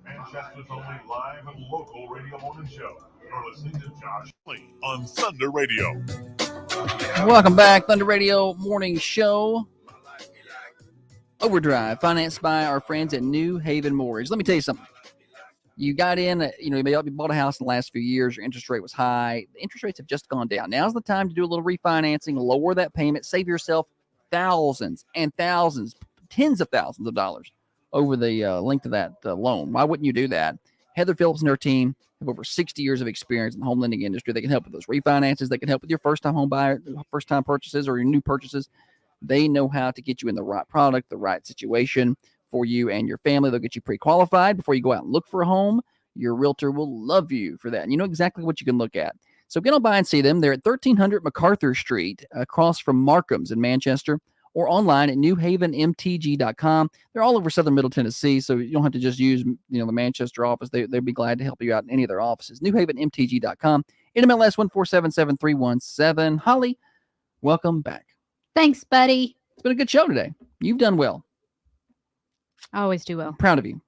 Manchester's only live and local radio morning show. You're listening to Josh Lee on Thunder Radio. Welcome back, Thunder Radio Morning Show. Overdrive, financed by our friends at New Haven Mortgage. Let me tell you something. You got in, you bought a house in the last few years. Your interest rate was high. The interest rates have just gone down. Now's the time to do a little refinancing, lower that payment, save yourself thousands and thousands, tens of thousands of dollars over the length of that loan. Why wouldn't you do that? Heather Phillips and her team have over 60 years of experience in the home lending industry. They can help with those refinances. They can help with your first-time home buyer, first-time purchases, or your new purchases. They know how to get you in the right product, the right situation for you and your family. They'll get you pre-qualified before you go out and look for a home. Your realtor will love you for that. And you know exactly what you can look at. So get on by and see them. They're at 1300 MacArthur Street, across from Markham's in Manchester, or online at newhavenmtg.com. They're all over southern Middle Tennessee, so you don't have to just use the Manchester office. They'd be glad to help you out in any of their offices. newhavenmtg.com. NMLS 1477317. Holly, welcome back. Thanks, buddy. It's been a good show today. You've done well. I always do well. Proud of you.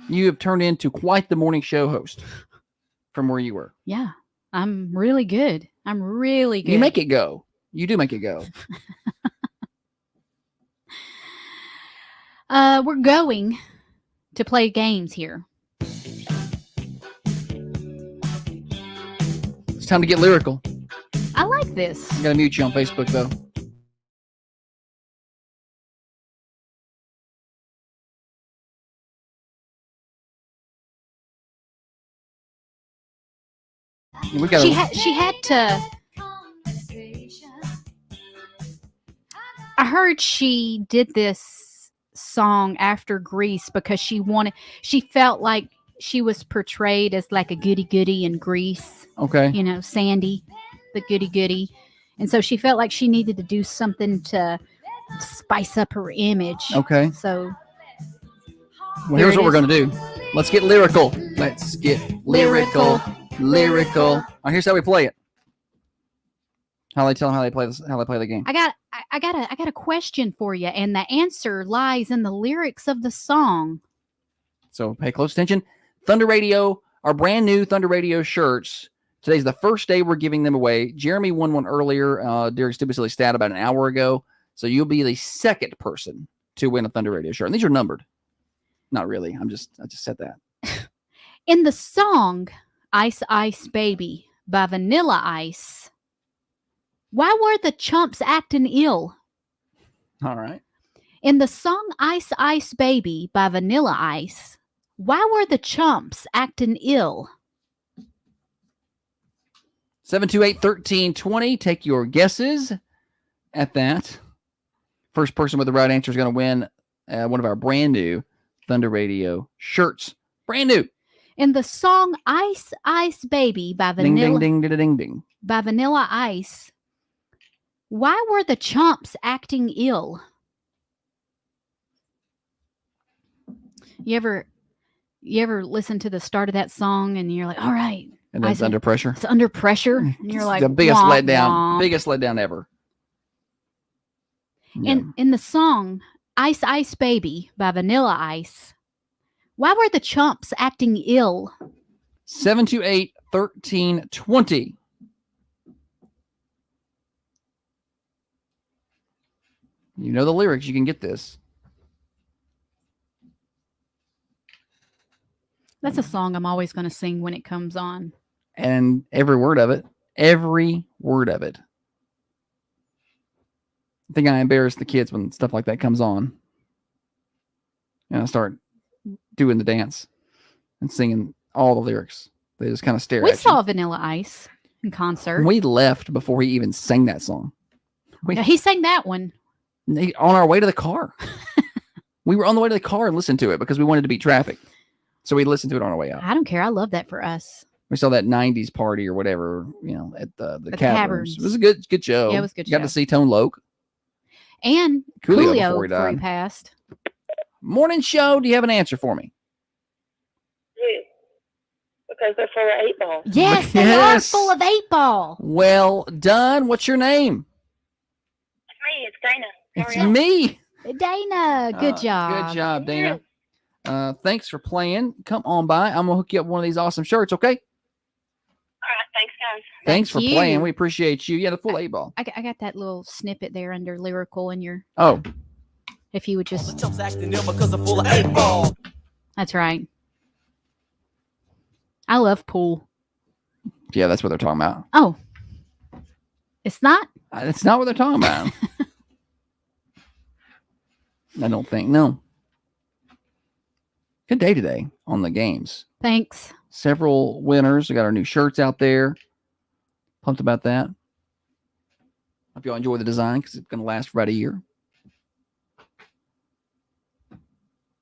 You have turned into quite the morning show host from where you were. Yeah, I'm really good. I'm really good. You make it go. You do make it go. We're going to play games here. It's time to get lyrical. I like this. I'm going to mute you on Facebook, though. She had to. I heard she did this song after Grease because she felt like she was portrayed as like a goody in Grease. Okay. Sandy, the goody. And so she felt like she needed to do something to spice up her image. Okay. So. Well, here's what we're going to do. Let's get lyrical. Let's get lyrical. All right, here's how we play it. Holly, tell them how they play this. How they play the game. I got a question for you, and the answer lies in the lyrics of the song. So pay close attention. Thunder Radio, our brand new Thunder Radio shirts. Today's the first day we're giving them away. Jeremy won one earlier during Stupid Silly Stat about an hour ago. So you'll be the second person to win a Thunder Radio shirt. And these are numbered. Not really. I just said that. In the song Ice Ice Baby by Vanilla Ice, why were the chumps acting ill? All right. In the song Ice Ice Baby by Vanilla Ice, why were the chumps acting ill? 728-1320. Take your guesses at that. First person with the right answer is going to win one of our brand new Thunder Radio shirts. Brand new. In the song Ice Ice Baby by Vanilla ding. By Vanilla Ice, why were the chumps acting ill? You ever listen to the start of that song and you're like, all right. And then it's under pressure. It's under pressure. And you're like, the biggest womp, letdown. womp. Biggest letdown ever. Yeah. In the song Ice Ice Baby by Vanilla Ice, why were the chumps acting ill? 728-1320. You know the lyrics. You can get this. That's a song I'm always going to sing when it comes on. And every word of it. Every word of it. I think I embarrass the kids when stuff like that comes on. And I start doing the dance and singing all the lyrics. They just kind of stare We at you. saw Vanilla Ice in concert. We left before he even sang that song. Yeah, he sang that one. On our way to the car. We were on the way to the car and listened to it because we wanted to beat traffic. So we listened to it on our way out. I don't care. I love that for us. We saw that 90s party or whatever, at the the Caverns. Caverns. It was a good show. Yeah, it was a good Got show. to see Tone Loc. And Coolio Coolio before he before he died. passed. Morning show. Do you have an answer for me? Because they're full of 8 ball. Yes, they are full of 8 ball. Well done. What's your name? It's me. It's Dana. It's me. Dana, good job. Good job, Dana. Thanks for playing. Come on by. I'm going to hook you up with one of these awesome shirts, okay? All right. Thanks, guys. Thanks for you. playing. We appreciate you. Yeah, the full 8 ball. I got that little snippet there under lyrical in your. Oh. If you would just. Acting ill because I'm full of 8 ball. That's right. I love pool. Yeah, that's what they're talking about. Oh. It's not? That's not what they're talking about. I don't think. No. Good day today on the games. Thanks. Several winners. We got our new shirts out there. Pumped about that. Hope y'all enjoy the design because it's going to last for about a year.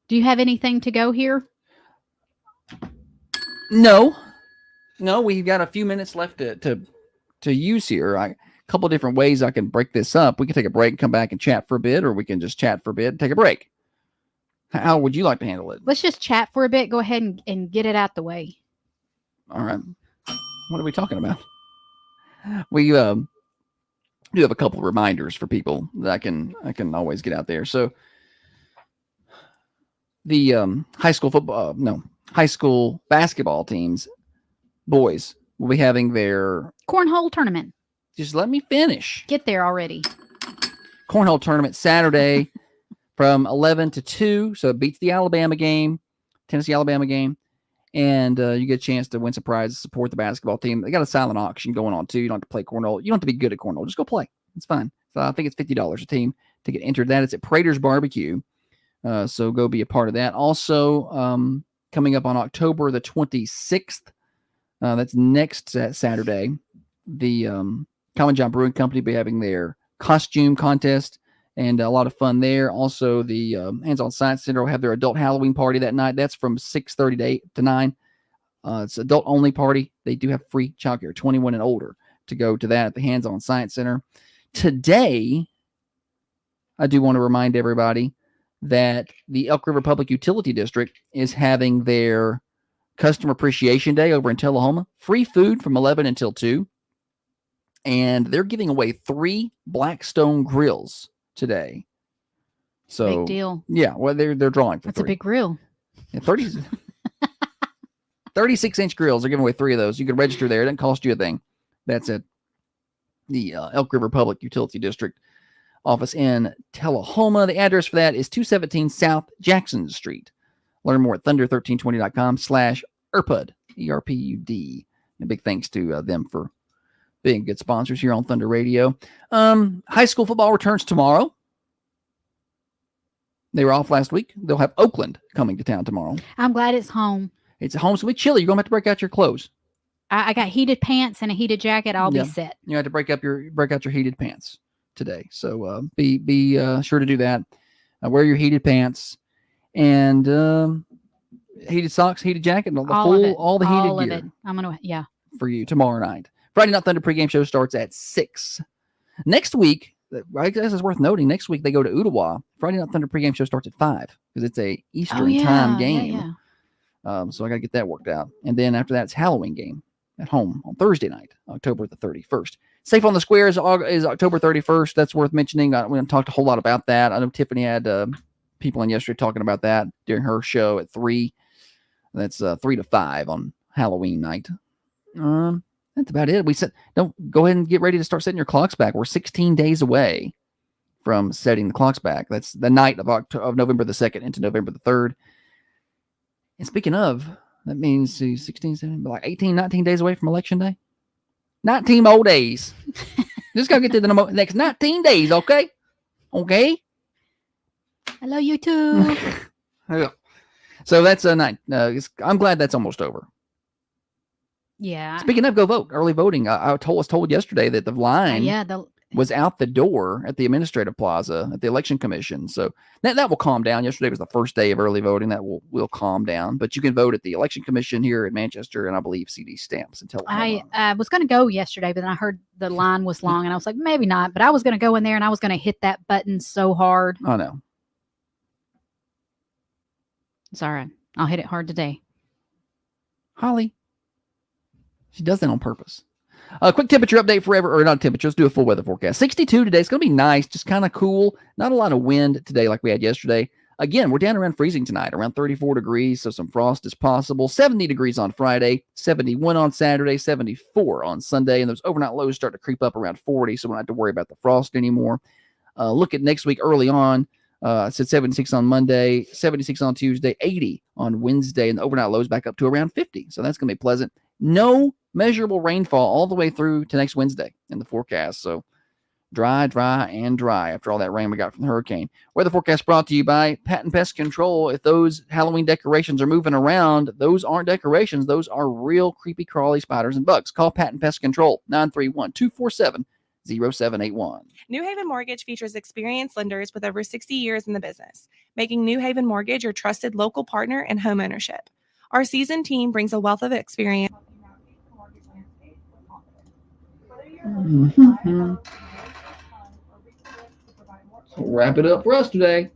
Do you have anything to go here? No, we've got a few minutes left to use here. A couple different ways I can break this up. We can take a break and come back and chat for a bit, or we can just chat for a bit and take a break. How would you like to handle it? Let's just chat for a bit. Go ahead and get it out the way. All right. What are we talking about? We do have a couple of reminders for people that I can always get out there. So the high school basketball teams, boys, will be having their cornhole tournament. Just let me finish. Get there already. Cornhole tournament Saturday from 11 to 2. So it beats the Tennessee-Alabama game. And you get a chance to win some prizes, support the basketball team. They got a silent auction going on, too. You don't have to play cornhole. You don't have to be good at cornhole. Just go play. It's fine. So I think it's $50 a team to get entered. That it's at Prater's Barbecue. So go be a part of that. Also, coming up on October the 26th, that's next Saturday, the Common John Brewing Company will be having their costume contest and a lot of fun there. Also, the Hands-On Science Center will have their adult Halloween party that night. That's from 6:30 to 8 to 9. It's adult-only party. They do have free childcare, 21 and older, to go to that at the Hands-On Science Center. Today, I do want to remind everybody that the Elk River Public Utility District is having their Customer Appreciation Day over in Tullahoma. Free food from 11 until 2. And they're giving away 3 Blackstone grills today. So big deal. Yeah, well, they're drawing for That's 3. a big grill. Yeah, 36-inch grills. They're giving away 3 of those. You can register there. It doesn't cost you a thing. That's at the Elk River Public Utility District office in Tullahoma. The address for that is 217 South Jackson Street. Learn more at thunder1320.com/ERPUD, ERPUD. And big thanks to them for being good sponsors here on Thunder Radio. High school football returns tomorrow. They were off last week. They'll have Oakland coming to town tomorrow. I'm glad it's home. It's a home, so it's chilly. You're going to have to break out your clothes. I got heated pants and a heated jacket. I'll Yeah. be set. You have to break out your heated pants today. So be sure to do that. Wear your heated pants and heated socks, heated jacket, all the heated gear. I'm gonna for you tomorrow night. Friday Night Thunder pregame show starts at 6. Next week, I guess it's worth noting. Next week they go to Ottawa. Friday Night Thunder pregame show starts at 5 because it's a Eastern time game. So I got to get that worked out. And then after that, it's Halloween game at home on Thursday night, October the 31st. Safe on the Square is October 31st. That's worth mentioning. We haven't talked a whole lot about that. I know Tiffany had people in yesterday talking about that during her show at 3. That's 3 to 5 on Halloween night. That's about it. We said, don't go ahead and get ready to start setting your clocks back. We're 16 days away from setting the clocks back. That's the night of November the 2nd into November the 3rd. And speaking of, that means 16, 17, like 18, 19 days away from Election Day. 19 more days. Just got to get to the next 19 days, okay? Okay? I love you too. Yeah. So that's a night. I'm glad that's almost over. Yeah. Speaking of, go vote. Early voting. I was told yesterday that the line was out the door at the administrative plaza at the election commission. So that will calm down. Yesterday was the first day of early voting. That will calm down. But you can vote at the election commission here in Manchester, and I believe CD Stamps until I was going to go yesterday, but then I heard the line was long, and I was like, maybe not. But I was going to go in there, and I was going to hit that button so hard. I know. It's all right. I'll hit it hard today. Holly, she does that on purpose. Quick temperature update forever, or not temperature. Let's do a full weather forecast. 62 today. It's going to be nice, just kind of cool. Not a lot of wind today like we had yesterday. Again, we're down around freezing tonight, around 34 degrees, so some frost is possible. 70 degrees on Friday, 71 on Saturday, 74 on Sunday, and those overnight lows start to creep up around 40, so we don't have to worry about the frost anymore. Look at next week early on. I said 76 on Monday, 76 on Tuesday, 80 on Wednesday, and the overnight lows back up to around 50, so that's going to be pleasant. No measurable rainfall all the way through to next Wednesday in the forecast. So dry after all that rain we got from the hurricane. Weather forecast brought to you by Patent Pest Control. If those Halloween decorations are moving around, those aren't decorations. Those are real creepy, crawly spiders and bugs. Call Patent Pest Control, 931-247-0781. New Haven Mortgage features experienced lenders with over 60 years in the business, making New Haven Mortgage your trusted local partner in home ownership. Our seasoned team brings a wealth of experience. Mm-hmm. So we'll wrap it up for us today.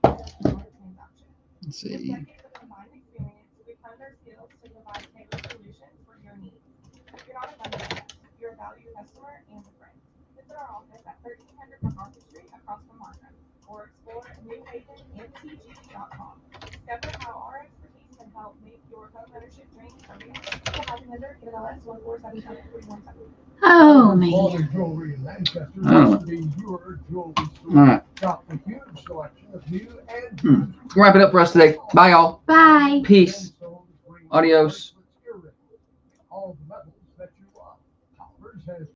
Let's see. Or explore newhavenmtg.com. Discover how our expertise can help make your home ownership dream a reality. Housing lender, NMLS 1477317. Oh, man. Jewelry in Manchester. Oh. Be your jewelry store. All right. Shop a huge selection of new and We'll wrap it up for us today. Bye, y'all. Bye. Peace. Adios. all the metals that you love. Toppers has